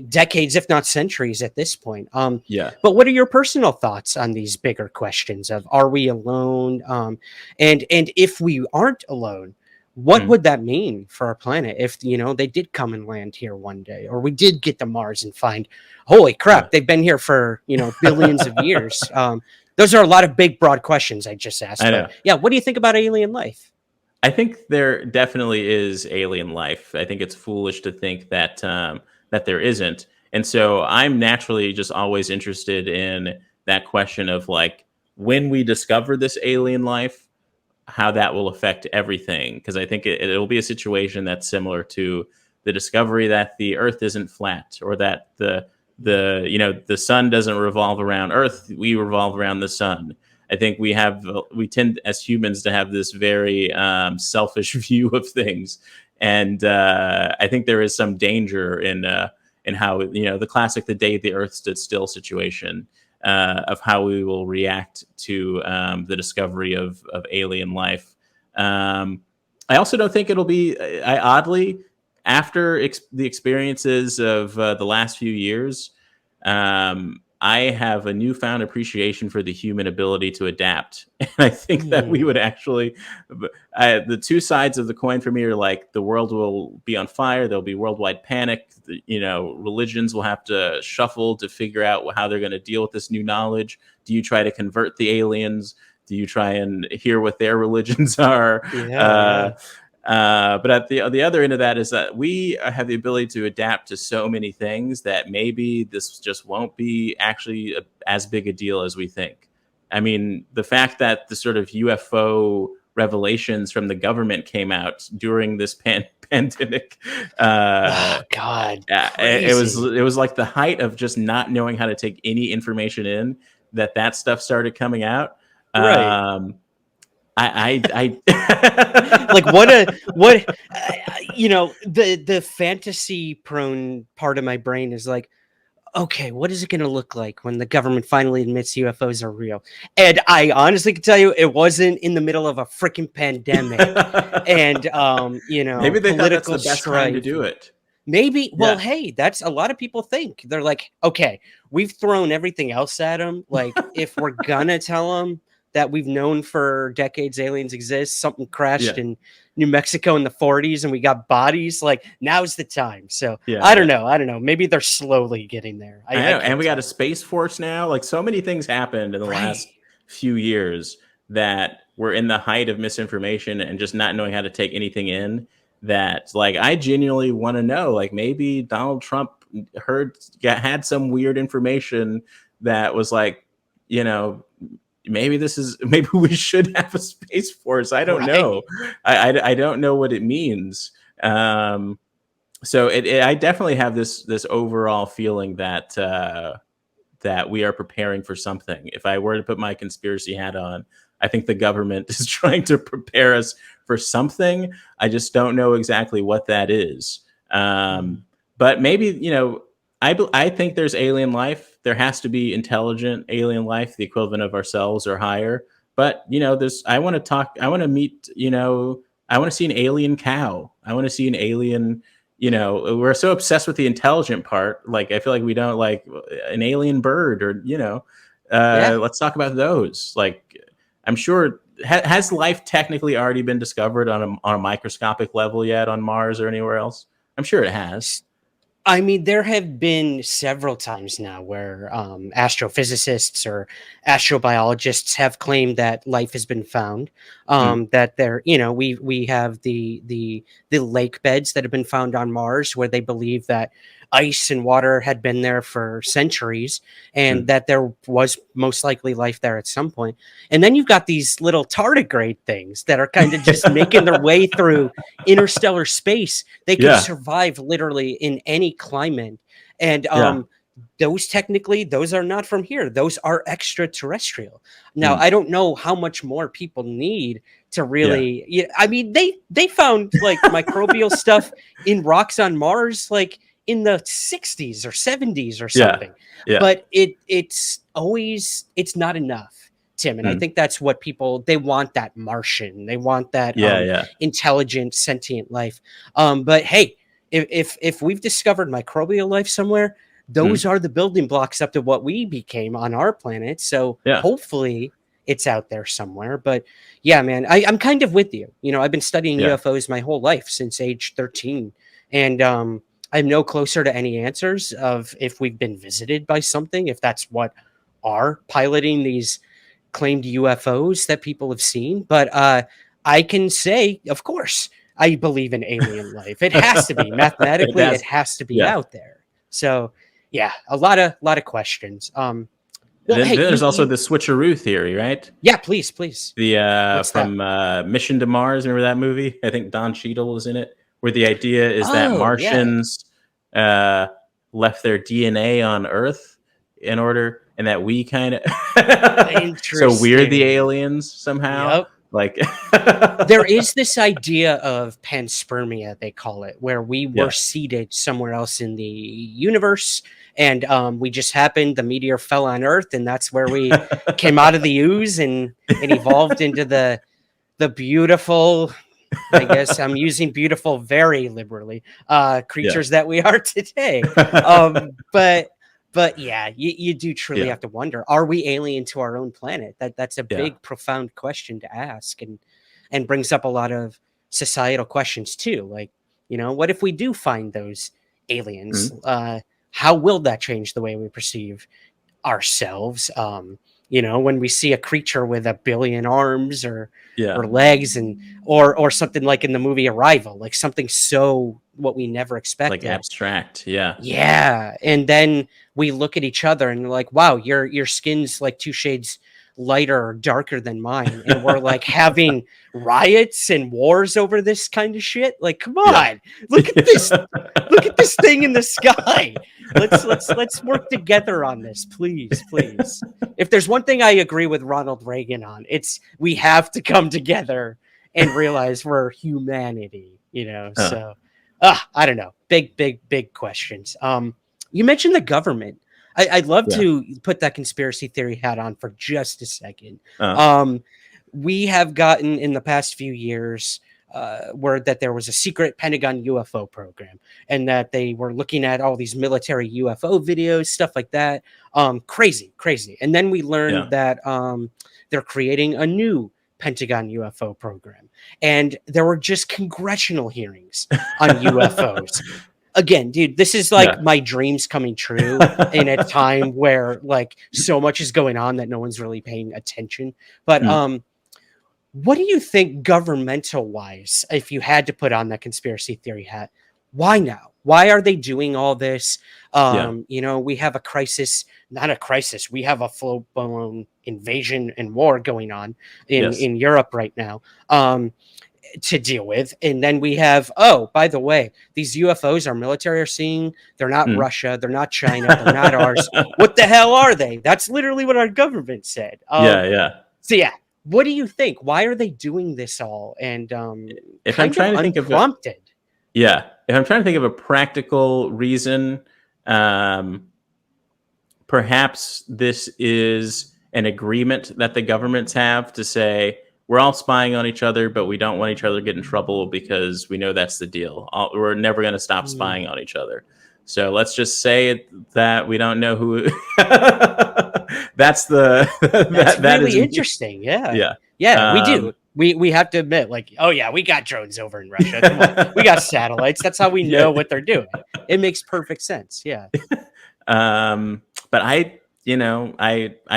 decades, if not centuries at this point. But what are your personal thoughts on these bigger questions of, are we alone? And if we aren't alone, what would that mean for our planet if, they did come and land here one day, or we did get to Mars and find, holy crap, they've been here for, billions of years. Those are a lot of big, broad questions I just asked. But, what do you think about alien life? I think there definitely is alien life. I think it's foolish to think that that there isn't. And so I'm naturally just always interested in that question of, like, when we discover this alien life, how that will affect everything. Because I think it'll be a situation that's similar to the discovery that the Earth isn't flat, or that the sun doesn't revolve around Earth, we revolve around the sun. I think we tend as humans to have this very selfish view of things, and I think there is some danger in how, the classic "the day the Earth stood still" situation, of how we will react to the discovery of alien life. I also don't think it'll be. Oddly, after the experiences of the last few years, I have a newfound appreciation for the human ability to adapt. And I think that we would actually, the two sides of the coin for me are, like, the world will be on fire. There'll be worldwide panic. Religions will have to shuffle to figure out how they're going to deal with this new knowledge. Do you try to convert the aliens? Do you try and hear what their religions are? But at the other end of that is that we have the ability to adapt to so many things that maybe this just won't be actually as big a deal as we think. I mean, the fact that the sort of UFO revelations from the government came out during this pandemic, Oh God, it was like the height of just not knowing how to take any information in, that stuff started coming out. Right. I Like the fantasy prone part of my brain is like, okay, what is it going to look like when the government finally admits UFOs are real? And I honestly can tell you, it wasn't in the middle of a freaking pandemic, and maybe they thought that's the best strife. time to do it. Maybe. Well, hey, that's a lot of people think. They're like, okay, we've thrown everything else at them. Like, if we're gonna tell them that we've known for decades aliens exist, something crashed in New Mexico in the 40s and we got bodies, like, now's the time. So I don't know. Maybe they're slowly getting there. I know. And we got a Space Force now. Like, so many things happened in the last few years that we're in the height of misinformation and just not knowing how to take anything in, that like I genuinely want to know, like maybe Donald Trump had some weird information that was like, you know, maybe we should have a space force. I don't know. I don't know what it means. So I definitely have this overall feeling that that we are preparing for something. If I were to put my conspiracy hat on, I think the government is trying to prepare us for something. I just don't know exactly what that is. But maybe, you know, I think there's alien life. There has to be intelligent alien life, the equivalent of ourselves or higher. But, you know, I want to meet, you know, I want to see an alien cow. I want to see an alien, you know, we're so obsessed with the intelligent part. Like, I feel like we don't like an alien bird or, you know, let's talk about those. Like, I'm sure, has life technically already been discovered on a microscopic level yet on Mars or anywhere else? I'm sure it has. I mean, there have been several times now where astrophysicists or astrobiologists have claimed that life has been found. That there, you know, we have the lake beds that have been found on Mars, where they believe that ice and water had been there for centuries, and that there was most likely life there at some point. And then you've got these little tardigrade things that are kind of just making their way through interstellar space. They can survive literally in any climate. And those are not from here. Those are extraterrestrial. Now, I don't know how much more people need to really, I mean, they found like microbial stuff in rocks on Mars, like in the 60s or 70s or something. But it's not enough, Tim. And I think that's what they want, that Martian. They want that intelligent, sentient life. But hey, if we've discovered microbial life somewhere, those are the building blocks up to what we became on our planet. So hopefully it's out there somewhere. But yeah, man, I'm kind of with you. You know, I've been studying UFOs my whole life since age 13. And I'm no closer to any answers of if we've been visited by something, if that's what are piloting these claimed UFOs that people have seen. But I can say, of course, I believe in alien life. It has to be mathematically. It has to be out there. So yeah, a lot of questions. Well, then there's also the switcheroo theory, right? Yeah, please. The from Mission to Mars. Remember that movie? I think Don Cheadle was in it, where the idea is that Martians left their DNA on Earth in order, and that we kind of so we're the aliens somehow. Yep. Like there is this idea of panspermia, they call it, where we were seeded somewhere else in the universe, and we just happened, the meteor fell on Earth, and that's where we came out of the ooze and evolved into the beautiful, I guess I'm using beautiful very liberally, creatures that we are today. But yeah, you do truly have to wonder, are we alien to our own planet? That's a big, profound question to ask, and brings up a lot of societal questions too. Like, you know, what if we do find those aliens? How will that change the way we perceive ourselves? You know, when we see a creature with 1 billion arms or legs, or something like in the movie Arrival, like something so what we never expected, like abstract. And then we look at each other and we're like, wow, your skin's like 2 shades lighter or darker than mine, and we're like having riots and wars over this kind of shit. Like, come on, look at this thing in the sky. Let's work together on this, please. If there's one thing I agree with Ronald Reagan on, it's we have to come together and realize we're humanity, you know. So I don't know, big questions. You mentioned the government. I'd love to put that conspiracy theory hat on for just a second. We have gotten in the past few years word that there was a secret Pentagon UFO program, and that they were looking at all these military UFO videos, stuff like that. Crazy. And then we learned that they're creating a new Pentagon UFO program, and there were just congressional hearings on UFOs. Again, dude, this is like my dreams coming true in a time where like so much is going on that no one's really paying attention. But what do you think governmental wise, if you had to put on that conspiracy theory hat, why now? Why are they doing all this? Yeah. We have a crisis, not a crisis. We have a full-blown invasion and war going on Yes. in Europe right now. To deal with. And then we have, oh, by the way, these UFOs our military are seeing, they're not Russia, they're not China, they're not ours. What the hell are they? That's literally what our government said. Yeah. So yeah, what do you think? Why are they doing this all? And If I'm trying to think of unprompted. if I'm trying to think of a practical reason, perhaps this is an agreement that the governments have to say, we're all spying on each other, but we don't want each other to get in trouble because we know that's the deal. We're never going to stop spying on each other. So let's just say that we don't know who. That's really interesting. Yeah. We do. We have to admit, like, oh yeah, we got drones over in Russia. Come on. We got satellites. That's how we know what they're doing. It makes perfect sense. Yeah. But I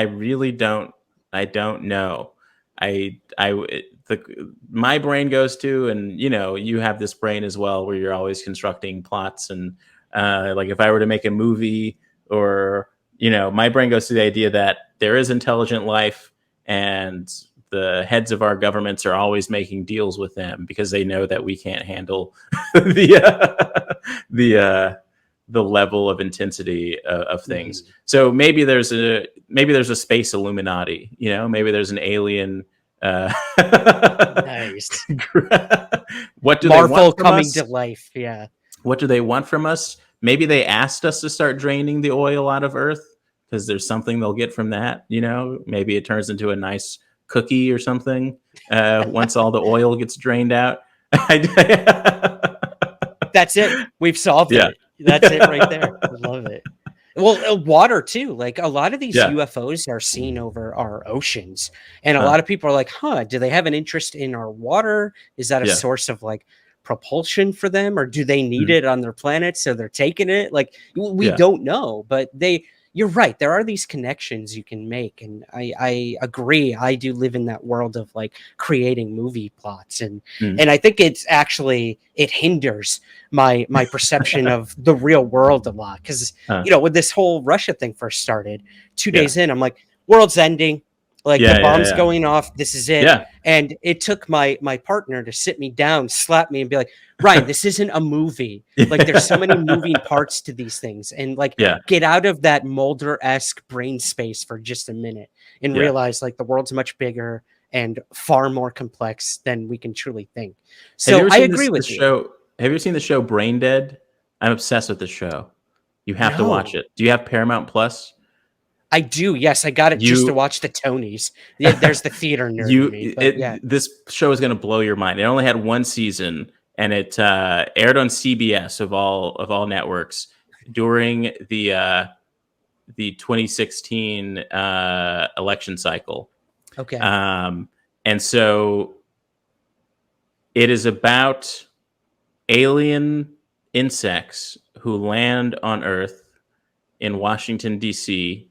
really don't. I don't know. My brain goes to, and you have this brain as well, where you're always constructing plots, and like if I were to make a movie, or my brain goes to the idea that there is intelligent life, and the heads of our governments are always making deals with them because they know that we can't handle the level of intensity of things. So maybe there's a space Illuminati, maybe there's an alien. Nice. What do Marvel they want from coming us? to life? Yeah. What do they want from us? Maybe they asked us to start draining the oil out of Earth because there's something they'll get from that. Maybe it turns into a nice cookie or something once all the oil gets drained out. That's it. We've solved it. That's it right there. I love it. Well, water too. Like a lot of these UFOs are seen over our oceans, and a lot of people are like, "Huh? Do they have an interest in our water? Is that a source of like propulsion for them, or do they need it on their planet, so they're taking it?" Like we don't know, but you're right. There are these connections you can make, and I agree. I do live in that world of like creating movie plots, and I think it hinders my perception of the real world a lot, because when this whole Russia thing first started, 2 days in, I'm like, world's ending. Like the bomb's going off. This is it. Yeah. And it took my partner to sit me down, slap me, and be like, Ryan, this isn't a movie. Like there's so many moving parts to these things. And like get out of that Mulder-esque brain space for just a minute and realize like the world's much bigger and far more complex than we can truly think. So I agree with you. Have you ever seen the show Brain Dead? I'm obsessed with the show. You have to watch it. Do you have Paramount Plus? I do. Yes, I got it just to watch the Tonys. Yeah, there's the theater nerd. This show is going to blow your mind. It only had one season, and it aired on CBS of all networks during the 2016 election cycle. Okay. And so it is about alien insects who land on Earth in Washington, D.C.,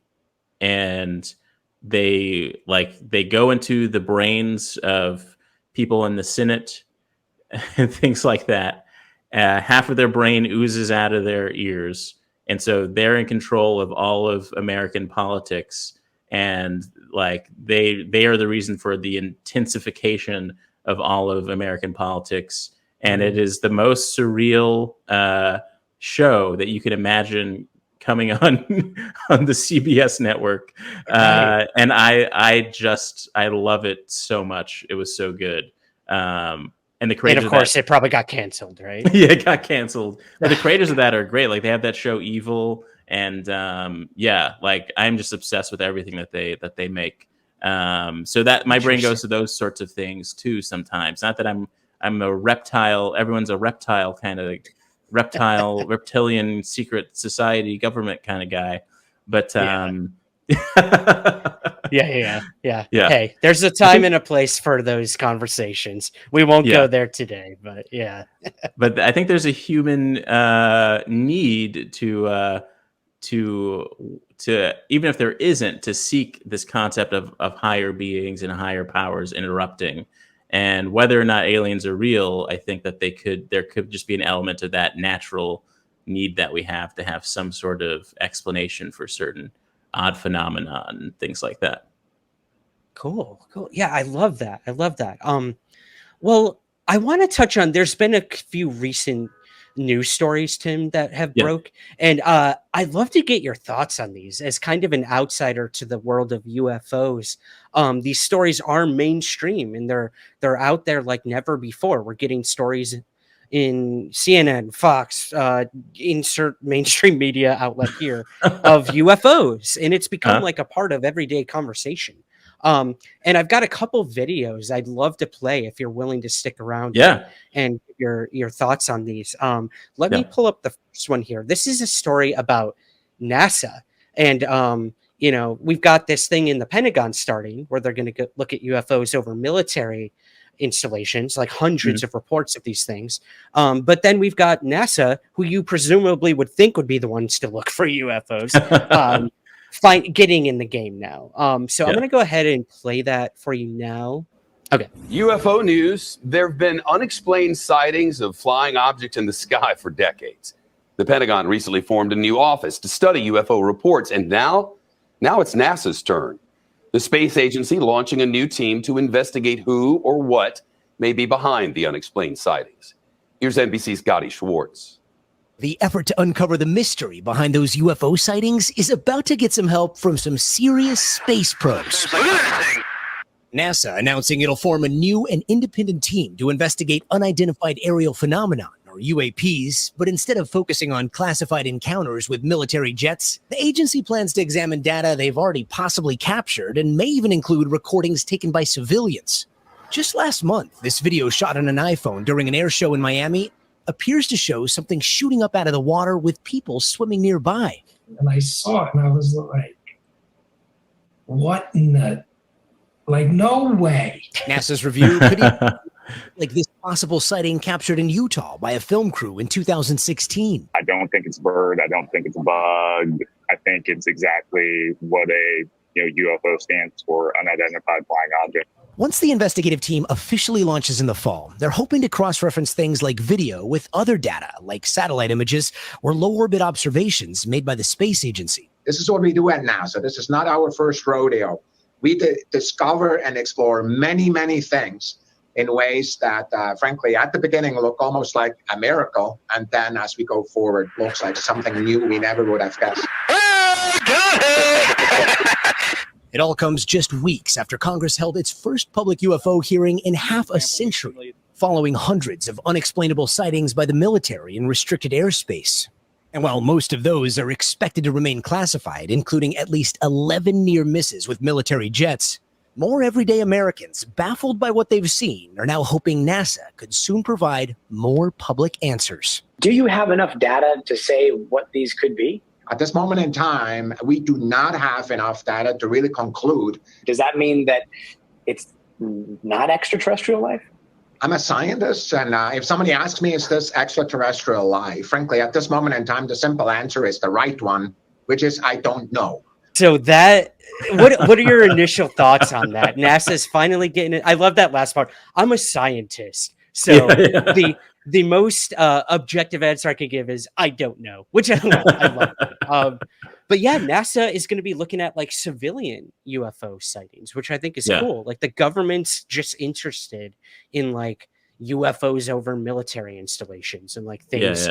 and they go into the brains of people in the Senate and things like that. Half of their brain oozes out of their ears, and so they're in control of all of American politics, and like they are the reason for the intensification of all of American politics. And it is the most surreal show that you could imagine coming on the CBS network. And I love it so much. It was so good. And the creators, and of course, it probably got canceled, right? Yeah, it got canceled. But the creators of that are great. Like they have that show Evil, and like I'm just obsessed with everything that they make. So that my brain goes to those sorts of things too sometimes. Not that I'm a reptile. Everyone's a reptile kind of reptilian secret society government kind of guy. But yeah. Hey, there's a time and a place for those conversations. We won't go there today, but yeah. But I think there's a human need to even if there isn't, to seek this concept of higher beings and higher powers interrupting. And whether or not aliens are real, I think that there could just be an element of that natural need that we have to have some sort of explanation for certain odd phenomena and things like that. Cool. Yeah, I love that. Well, I want to touch on, there's been a few recent news stories, Tim, that have broke. And I'd love to get your thoughts on these as kind of an outsider to the world of UFOs. These stories are mainstream and they're out there like never before. We're getting stories in CNN, Fox, insert mainstream media outlet here of UFOs. And it's become like a part of everyday conversation. And I've got a couple videos I'd love to play if you're willing to stick around and your thoughts on these. Let me pull up the first one here. This is a story about NASA. And, we've got this thing in the Pentagon starting where they're going to look at UFOs over military installations, like hundreds of reports of these things. But then we've got NASA, who you presumably would think would be the ones to look for UFOs. Getting in the game now. So I'm going to go ahead and play that for you now. Okay. UFO news. There have been unexplained sightings of flying objects in the sky for decades. The Pentagon recently formed a new office to study UFO reports, and now it's NASA's turn. The space agency launching a new team to investigate who or what may be behind the unexplained sightings. Here's NBC's Gotti Schwartz. The effort to uncover the mystery behind those UFO sightings is about to get some help from some serious space pros. NASA announcing it'll form a new and independent team to investigate unidentified aerial phenomenon, or UAPs, but instead of focusing on classified encounters with military jets, the agency plans to examine data they've already possibly captured and may even include recordings taken by civilians. Just last month, this video shot on an iPhone during an air show in Miami appears to show something shooting up out of the water with people swimming nearby. And I saw it and I was like, what in the, like, no way. NASA's review could even like this possible sighting captured in Utah by a film crew in 2016. I don't think it's a bird. I don't think it's a bug. I think it's exactly what a UFO stands for, unidentified flying object. Once the investigative team officially launches in the fall, they're hoping to cross-reference things like video with other data, like satellite images or low-orbit observations made by the space agency. This is what we do at NASA. This is not our first rodeo. We discover and explore many, many things in ways that, frankly, at the beginning look almost like a miracle, and then as we go forward, looks like something new we never would have guessed. It all comes just weeks after Congress held its first public UFO hearing in half a century, following hundreds of unexplainable sightings by the military in restricted airspace. And while most of those are expected to remain classified, including at least 11 near misses with military jets, more everyday Americans, baffled by what they've seen, are now hoping NASA could soon provide more public answers. Do you have enough data to say what these could be? At this moment in time, we do not have enough data to really conclude. Does that mean that it's not extraterrestrial life? I'm a scientist, and if somebody asks me, is this extraterrestrial life? Frankly, at this moment in time, the simple answer is the right one, which is I don't know. So what are your initial thoughts on that? NASA's finally getting it. I love that last part. I'm a scientist. So the most objective answer I could give is I don't know, which I love it. But yeah, NASA is going to be looking at like civilian UFO sightings, which I think is cool. Like the government's just interested in like UFOs over military installations and like things,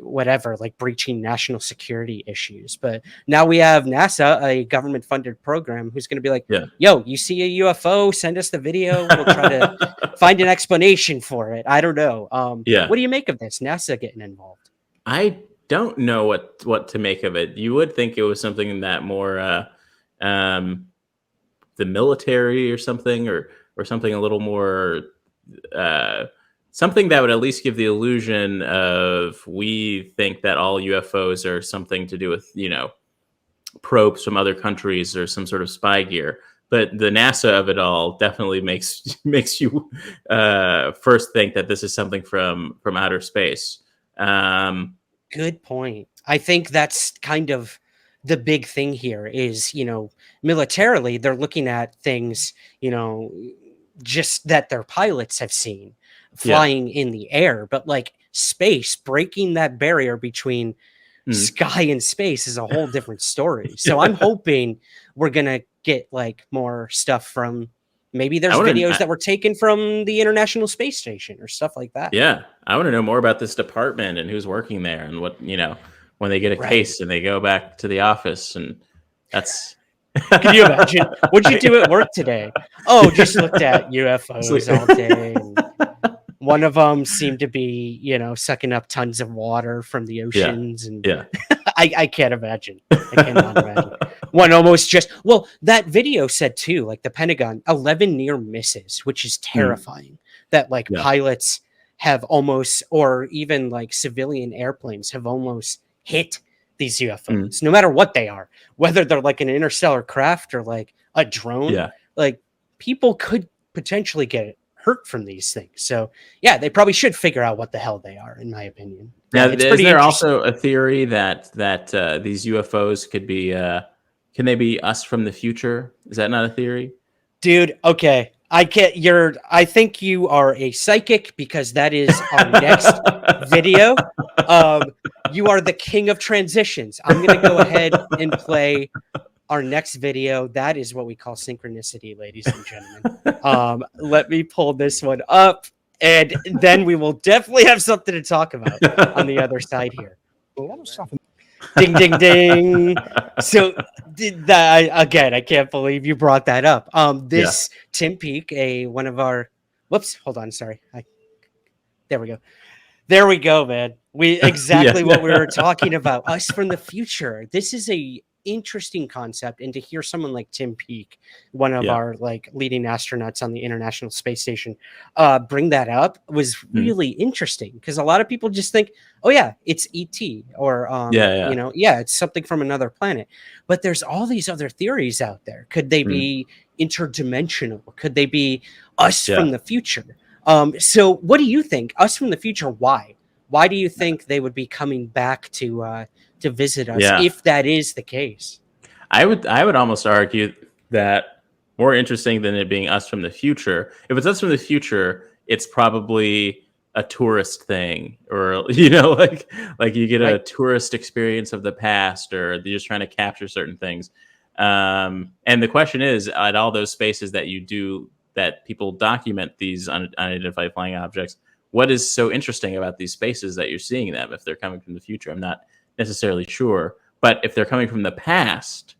whatever, like breaching national security issues. But now we have NASA, a government funded program, who's going to be like, yo, you see a UFO, send us the video. We'll try to find an explanation for it. I don't know. What do you make of this? NASA getting involved? I don't know what to make of it. You would think it was something that more the military or something, or something a little more something that would at least give the illusion of we think that all UFOs are something to do with, probes from other countries or some sort of spy gear. But the NASA of it all definitely makes you first think that this is something from outer space. Good point. I think that's kind of the big thing here is, militarily, they're looking at things, just that their pilots have seen flying in the air, but like space, breaking that barrier between sky and space is a whole different story. So I'm hoping we're gonna get like more stuff from, maybe there's videos that were taken from the International Space Station or stuff like that. Yeah, I want to know more about this department and who's working there, and what, when they get a case and they go back to the office, and that's. Can you imagine? What'd you do at work today? Oh, just looked at UFOs all day. And one of them seemed to be, sucking up tons of water from the oceans. And I can't imagine. I cannot imagine. One almost that video said too, like the Pentagon, 11 near misses, which is terrifying. That like pilots have almost, or even like civilian airplanes have almost hit these UFOs, no matter what they are, whether they're like an interstellar craft or like a drone, like people could potentially get hurt from these things. So yeah, they probably should figure out what the hell they are, in my opinion. Now, is there also a theory that these UFOs could be, can they be us from the future? Is that not a theory? Dude, okay. I think you are a psychic, because that is our next video. You are the king of transitions. I'm going to go ahead and play our next video. That is what we call synchronicity, ladies and gentlemen. Let me pull this one up, and then we will definitely have something to talk about on the other side here. Ding, ding, ding. So again, I can't believe you brought that up. Tim Peake, one of our, whoops, hold on. Sorry. There we go. There we go, man. Exactly what we were talking about. Us from the future. This is a interesting concept, and to hear someone like Tim Peake, one of our like leading astronauts on the International Space Station, bring that up was really interesting, because a lot of people just think, oh yeah, it's ET, or it's something from another planet. But there's all these other theories out there. Could they be interdimensional? Could they be us from the future? So what do you think? Us from the future, why? Why do you think they would be coming back to visit us, if that is the case? I would almost argue that more interesting than it being us from the future. If it's us from the future, it's probably a tourist thing, or like you get a tourist experience of the past, or they're just trying to capture certain things. And the question is, at all those spaces that people document these unidentified flying objects, what is so interesting about these spaces that you're seeing them if they're coming from the future? I'm not necessarily sure, but if they're coming from the past,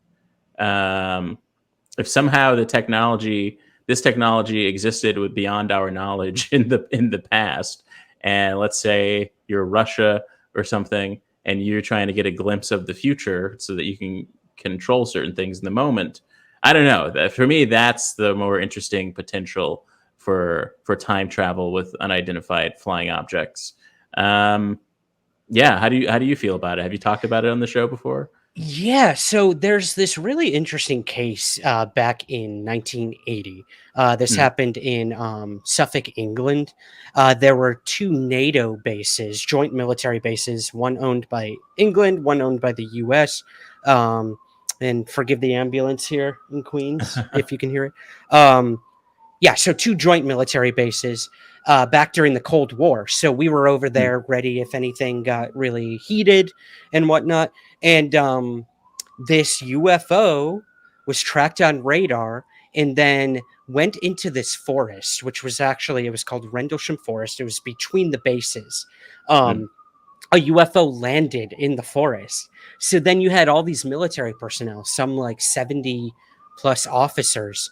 if somehow this technology existed beyond our knowledge in the past, and let's say you're Russia or something, and you're trying to get a glimpse of the future so that you can control certain things in the moment, I don't know. For me, that's the more interesting potential for time travel with unidentified flying objects. How do you feel about it? Have you talked about it on the show before? Yeah, so there's this really interesting case back in 1980. This happened in Suffolk, England. There were two NATO bases, joint military bases, one owned by England, one owned by the US. And forgive the ambulance here in Queens, if you can hear it. So two joint military bases back during the Cold War. So we were over there ready if anything got really heated and whatnot. And this UFO was tracked on radar and then went into this forest, which was it was called Rendlesham Forest. It was between the bases. A UFO landed in the forest. So then you had all these military personnel, some like 70 plus officers,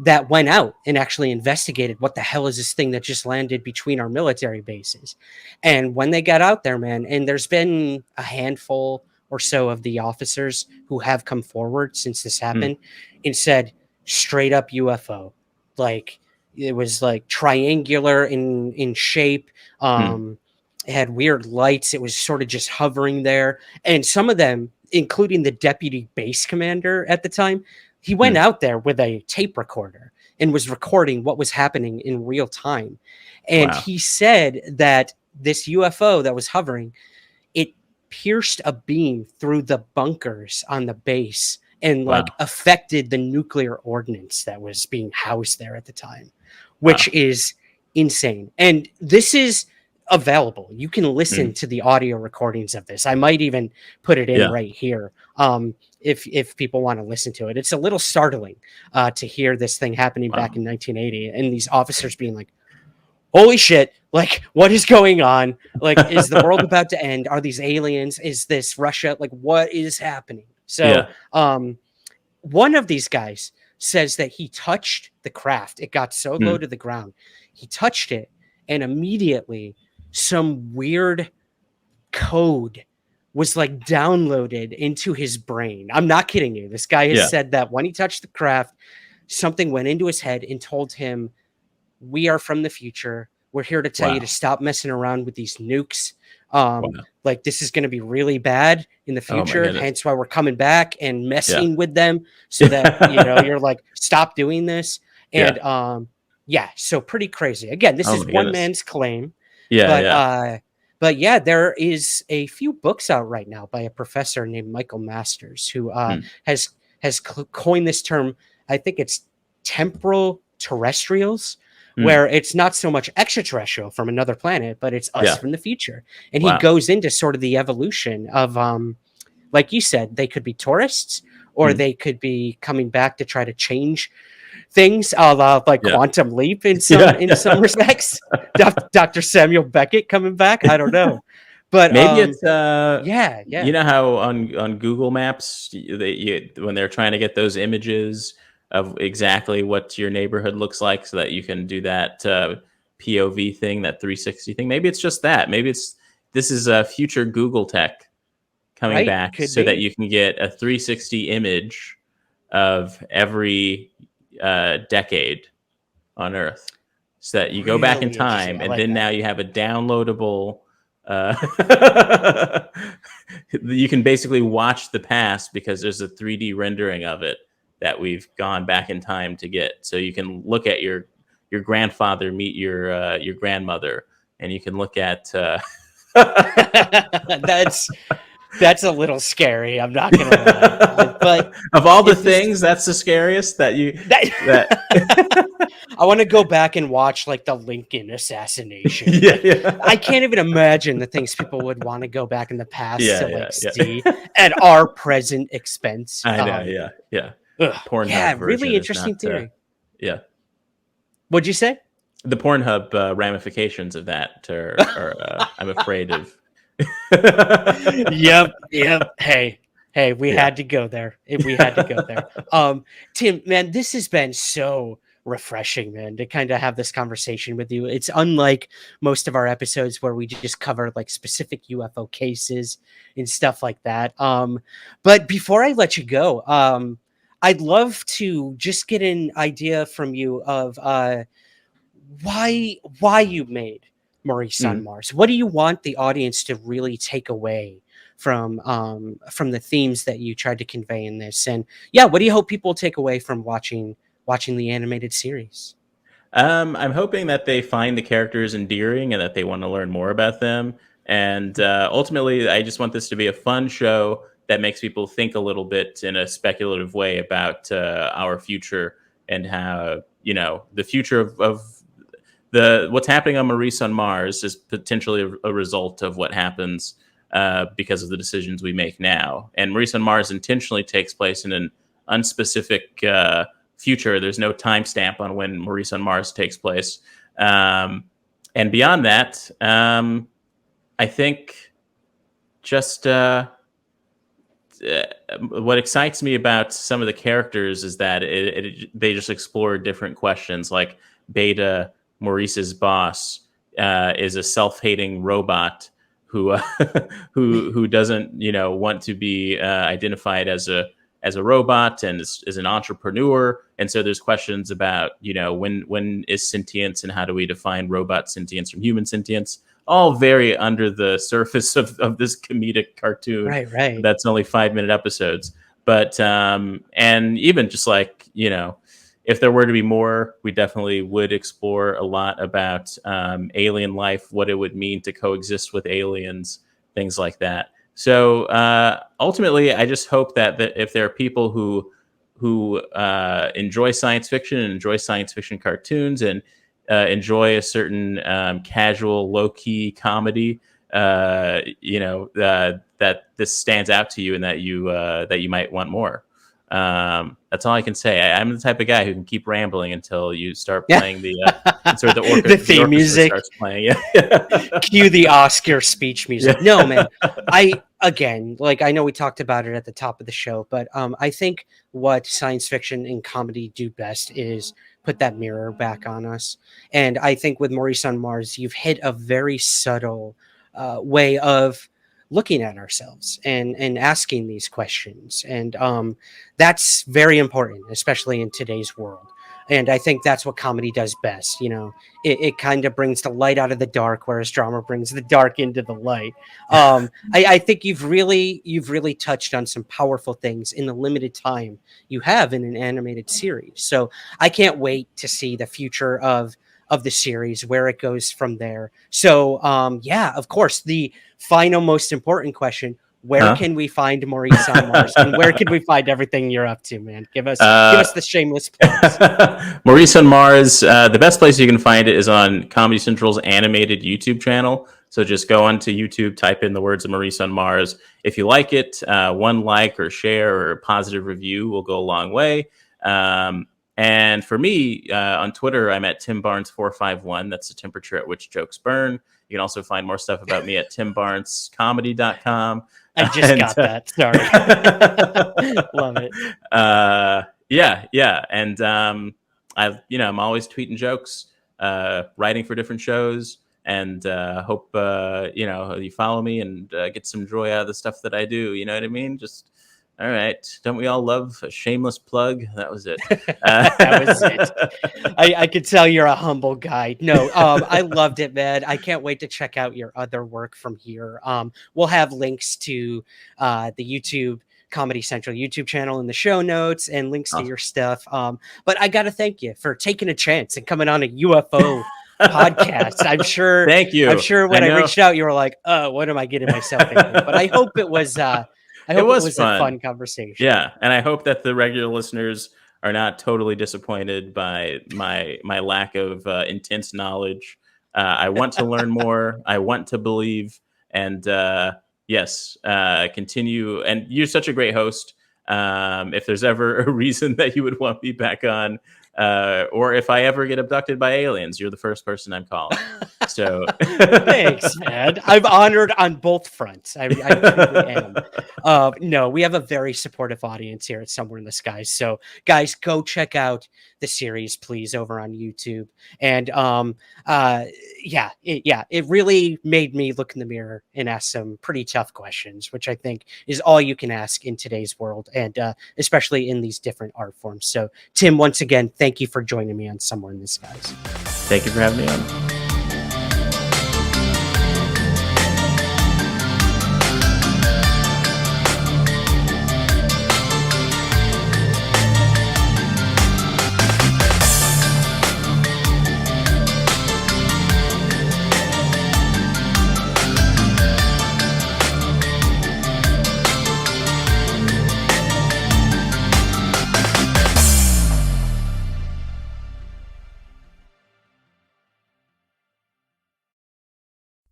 that went out and actually investigated what the hell is this thing that just landed between our military bases. And when they got out there, man, and there's been a handful or so of the officers who have come forward since this happened and said straight up UFO. Like it was like triangular in shape. It had weird lights. It was sort of just hovering there. And some of them, including the deputy base commander at the time, he went out there with a tape recorder and was recording what was happening in real time. And he said that this UFO that was hovering, pierced a beam through the bunkers on the base and Wow. like affected the nuclear ordnance that was being housed there at the time, which is insane. And this is available. You can listen to the audio recordings of this. I might even put it in right here. If people want to listen to it. It's a little startling to hear this thing happening back in 1980 and these officers being like, holy shit, like, what is going on? Like, is the world about to end? Are these aliens? Is this Russia? Like, what is happening? So one of these guys says that he touched the craft. It got so low to the ground. He touched it, and immediately some weird code was like downloaded into his brain. I'm not kidding you. This guy has said that when he touched the craft, something went into his head and told him, we are from the future. We're here to tell you to stop messing around with these nukes. Like, this is going to be really bad in the future. Hence why we're coming back and messing with them so that, you know, you're like, stop doing this. And so pretty crazy. Again, this is one man's claim. But yeah, there is a few books out right now by a professor named Michael Masters who has coined this term. I think it's temporal terrestrials, where it's not so much extraterrestrial from another planet, but it's us from the future. And he goes into sort of the evolution of, like you said, they could be tourists or they could be coming back to try to change things, like Quantum Leap in some respects. Dr. Samuel Beckett coming back. I don't know. But maybe it's you know how on Google Maps when they're trying to get those images of exactly what your neighborhood looks like so that you can do that POV thing, that 360 thing. Maybe it's just that. Maybe this is a future Google tech coming back so that you can get a 360 image of every decade on Earth, so that you go back in time and then now you have a downloadable you can basically watch the past because there's a 3D rendering of it that we've gone back in time to get. So you can look at your grandfather meet your grandmother, and you can look at that's a little scary. I'm not gonna lie. But of all the things, that's the scariest that I want to go back and watch like the Lincoln assassination. I can't even imagine the things people would want to go back in the past to see at our present expense. I know, Pornhub really interesting theory. What'd you say? The Pornhub ramifications of that are I'm afraid of. Yep. Hey, we had to go there. Tim, man, this has been so refreshing, man, to kind of have this conversation with you. It's unlike most of our episodes where we just cover like specific UFO cases and stuff like that. But before I let you go, I'd love to just get an idea from you of why you made Maurice on Mars. What do you want the audience to really take away from the themes that you tried to convey in this? And what do you hope people take away from watching the animated series? I'm hoping that they find the characters endearing and that they want to learn more about them. And ultimately, I just want this to be a fun show that makes people think a little bit in a speculative way about our future and how, the future of what's happening on Maurice on Mars is potentially a result of what happens because of the decisions we make now. And Maurice on Mars intentionally takes place in an unspecific future. There's no timestamp on when Maurice on Mars takes place. And beyond that, I think just what excites me about some of the characters is that they just explore different questions. Like Beta, Maurice's boss, is a self-hating robot who doesn't want to be identified as a robot and is an entrepreneur. And so there's questions about when is sentience and how do we define robot sentience from human sentience, all very under the surface of this comedic cartoon. Right. That's only 5-minute episodes. But and even just like if there were to be more, we definitely would explore a lot about alien life, what it would mean to coexist with aliens, things like that. So ultimately, I just hope that if there are people who enjoy science fiction and enjoy science fiction cartoons and enjoy a certain casual, low-key comedy, that this stands out to you and that you might want more. That's all I can say. I'm the type of guy who can keep rambling until you start playing the the theme music starts playing. Yeah. Cue the Oscar speech music. Yeah. No, man. I know we talked about it at the top of the show, but I think what science fiction and comedy do best is put that mirror back on us. And I think with Maurice on Mars, you've hit a very subtle way of looking at ourselves and asking these questions. And that's very important, especially in today's world. And I think that's what comedy does best. It kind of brings the light out of the dark, whereas drama brings the dark into the light. I think you've really touched on some powerful things in the limited time you have in an animated series. So I can't wait to see the future of the series, where it goes from there. So of course, the final most important question: where can we find Maurice on Mars, and where can we find everything you're up to, man? Give us the shameless plugs. Maurice on Mars. The best place you can find it is on Comedy Central's animated YouTube channel. So just go onto YouTube, type in the words of Maurice on Mars. If you like it, one like or share or positive review will go a long way. And for me, on Twitter, I'm at TimBarnes451. That's the temperature at which jokes burn. You can also find more stuff about me at TimBarnesComedy.com. I just got that. Sorry. Love it. Yeah. And I'm always tweeting jokes, writing for different shows, and hope you follow me and get some joy out of the stuff that I do. You know what I mean? Just all right. Don't we all love a shameless plug? That was it. That was it. I could tell you're a humble guy. No, I loved it, man. I can't wait to check out your other work from here. We'll have links to the YouTube Comedy Central YouTube channel in the show notes and links to your stuff. But I got to thank you for taking a chance and coming on a UFO podcast. I'm sure. Thank you. I'm sure when I reached out, you were like, "Oh, what am I getting myself into?" But I hope it was. It was fun. a fun conversation. Yeah, and I hope that the regular listeners are not totally disappointed by my lack of intense knowledge. I want to learn more. I want to believe, and yes, continue. And you're such a great host. If there's ever a reason that you would want me back on, or if I ever get abducted by aliens, you're the first person I'm calling. So thanks, man. I'm honored on both fronts. I truly am. No, we have a very supportive audience here at Somewhere in the Skies. So guys, go check out the series, please, over on YouTube. And it really made me look in the mirror and ask some pretty tough questions, which I think is all you can ask in today's world, and especially in these different art forms. So Tim, once again, thank you for joining me on Somewhere in the Skies. Thank you for having me on.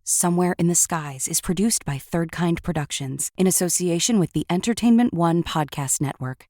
Somewhere in the Skies is produced by Third Kind Productions in association with the Entertainment One Podcast Network.